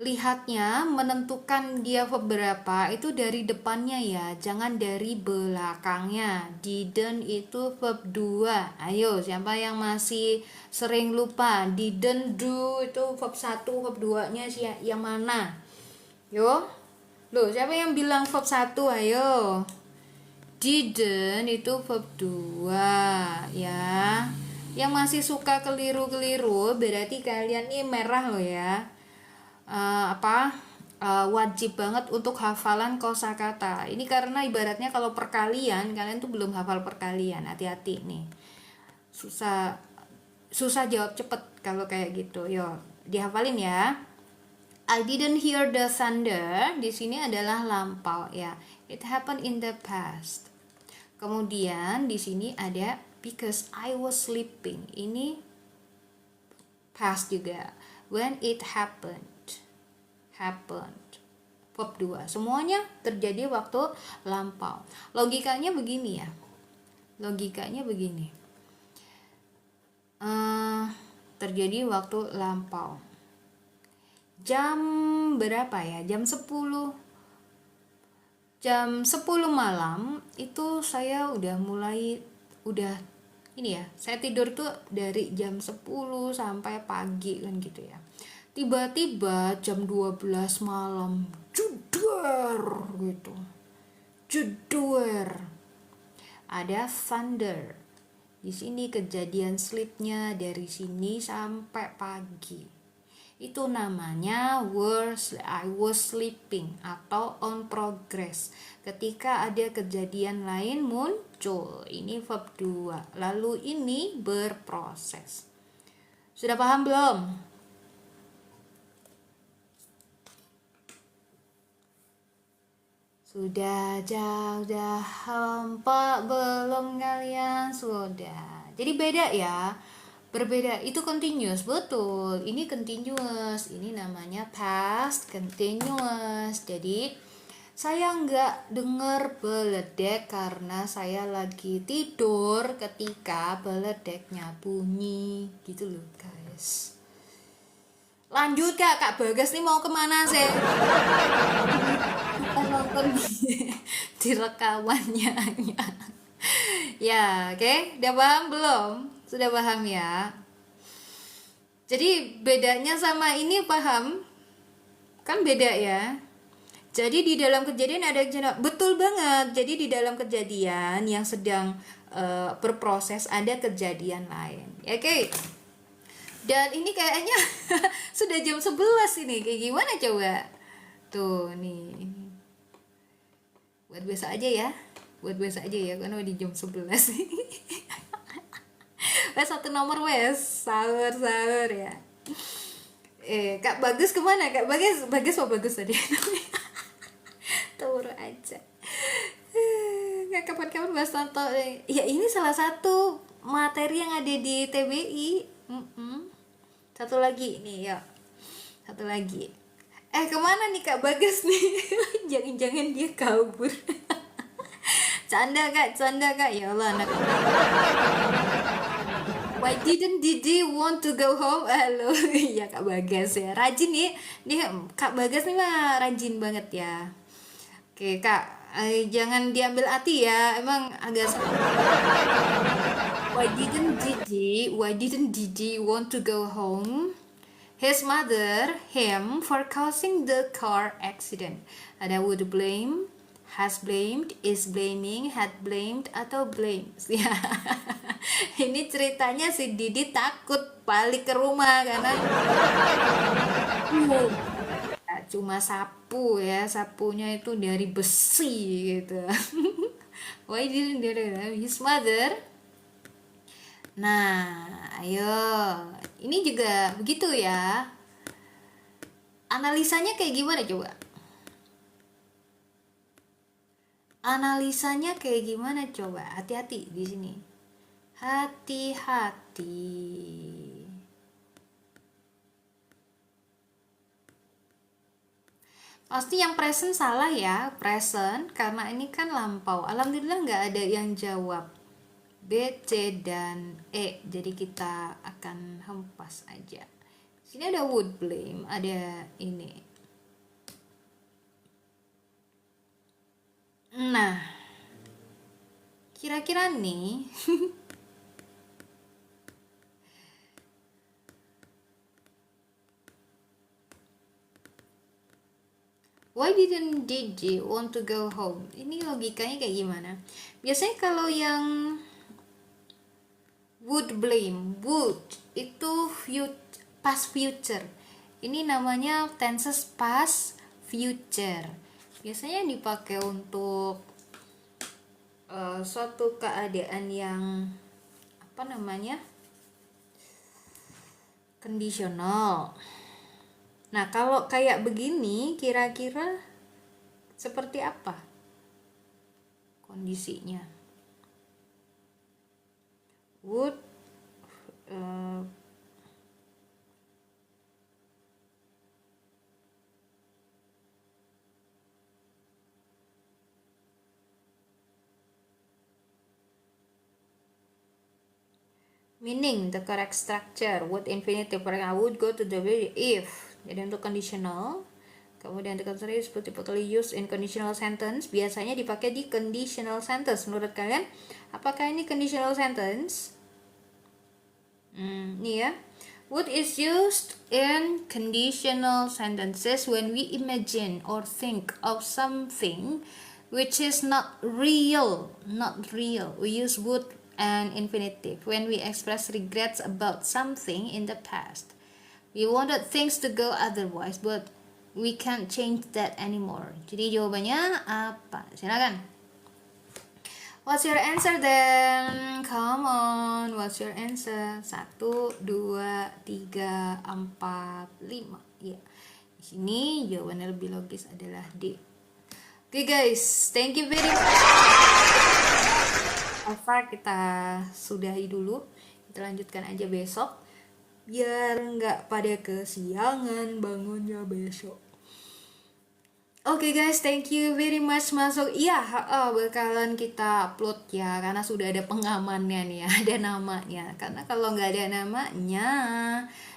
Lihatnya menentukan dia beberapa itu dari depannya ya, jangan dari belakangnya. Didn't itu verb 2. Ayo, siapa yang masih sering lupa? Didn't do itu verb 1, verb 2-nya yang mana? Yo. Loh, siapa yang bilang verb 1? Ayo. Didn't itu verb 2 ya. Yang masih suka keliru-keliru berarti kalian ini merah loh ya. Wajib banget untuk hafalan kosakata. Ini karena ibaratnya kalau perkalian kalian tuh belum hafal perkalian, hati-hati nih. Susah jawab cepet kalau kayak gitu. Yo, dihafalin ya. I didn't hear the thunder. Di sini adalah lampau ya. It happened in the past. Kemudian di sini ada because I was sleeping. Ini past juga. When it happened. Verb 2. Semuanya terjadi waktu lampau. Logikanya begini ya. Terjadi waktu lampau. Jam berapa ya? Jam 10 malam itu saya udah ini ya, saya tidur tuh dari jam 10 sampai pagi kan gitu ya. Tiba-tiba jam 12 malam jedar gitu. Ada thunder. Di sini kejadian sleepnya dari sini sampai pagi. Itu namanya I was sleeping atau on progress. Ketika ada kejadian lain muncul, ini verb 2. Lalu ini berproses. Sudah paham belum? Sudah hampa belum kalian? Sudah. Jadi beda ya. Berbeda, itu continuous, betul. Ini continuous, ini namanya past continuous. Jadi saya nggak dengar beledek karena saya lagi tidur ketika beledeknya bunyi, gitu loh guys. Lanjut Kak Bagas nih mau kemana sih? Kita nonton di rekamannya. Ya, oke. Udah paham belum? Sudah paham ya? Jadi bedanya sama ini paham? Kan beda ya? Jadi di dalam kejadian ada betul banget. Jadi di dalam kejadian yang sedang berproses ada kejadian lain. Oke. Dan ini kayaknya sudah jam 11 ini. Kayak gimana coba? Tuh nih. Buat besok aja ya. Karena udah jam 11. Satu nomor wes sahur ya. Kak Bagus kemana? Kak Bagus mau bagus tadi. Turu aja. Nggak kapan-kapan bahas tonton. Ya ini salah satu materi yang ada di TBI. Satu lagi nih ya. Satu lagi. Kemana nih Kak Bagus nih? Jangan-jangan dia kabur. Canda kak. Ya Allah anak. Why didn't Didi want to go home? Halo, ya Kak Bagas ya. Rajin nih Kak Bagas nih mah rajin banget ya. Oke Kak, jangan diambil hati ya. Emang agak. Why didn't Didi want to go home? His mother him for causing the car accident. Ada would blame, has blamed, is blaming, had blamed, atau blames. Ya. Ini ceritanya si Didi takut balik ke rumah karena cuma sapu ya, sapunya itu dari besi gitu. Why didn't his mother? Nah, ayo. Ini juga begitu ya. Analisanya kayak gimana coba? Hati-hati di sini. Hati-hati. Pasti yang present salah ya, present karena ini kan lampau. Alhamdulillah nggak ada yang jawab B, C, dan E. Jadi kita akan hempas aja. Sini ada would blame, ada ini. Nah, kira-kira nih why didn't Didi want to go home? Ini logikanya kayak gimana? Biasanya kalau yang would blame, would itu past future. Ini namanya tenses past future. Biasanya dipakai untuk suatu keadaan yang kondisional. Nah, kalau kayak begini kira-kira seperti apa kondisinya? would uh, meaning the correct structure. Would infinitive, for example, would go to the if. Jadi untuk conditional. Kemudian the conditional is typically used in conditional sentence. Biasanya dipakai di conditional sentence. Menurut kalian, apakah ini conditional sentence? Nih ya. Would is used in conditional sentences when we imagine or think of something which is not real. Not real. We use would and infinitive when we express regrets about something in the past. We wanted things to go otherwise, but we can't change that anymore. Jadi jawabannya apa? Silakan. What's your answer then? Come on, what's your answer? 1, 2, 3, 4, 5. Ya. Di sini jawabannya lebih logis adalah D. Oke guys, thank you very much. Alpha kita sudahi dulu. Kita lanjutkan aja besok. Biar nggak pada kesiangan bangunnya besok. Oke guys, thank you very much masuk. Iya, bakalan kita upload ya, karena sudah ada pengamannya nih ya, ada namanya. Karena kalau nggak ada namanya,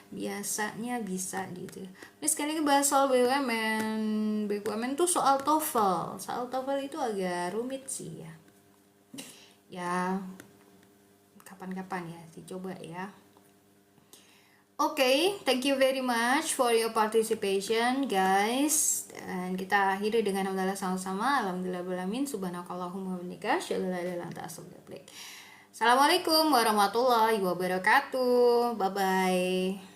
biasanya bisa gitu. Ini sekali lagi bahas soal BUMN. BUMN tuh soal TOEFL. Soal TOEFL itu agak rumit sih ya. Ya, kapan-kapan ya, dicoba ya. Okay, thank you very much for your participation guys. Dan kita akhiri dengan alhamdulillah sama-sama. Alhamdulillahirrahmanirrahim. Subhanakallahumma wa bihamdika asyhadu an la ilaha illa anta astaghfiruka wa atubu ilaik. Assalamualaikum warahmatullahi wabarakatuh. Bye bye.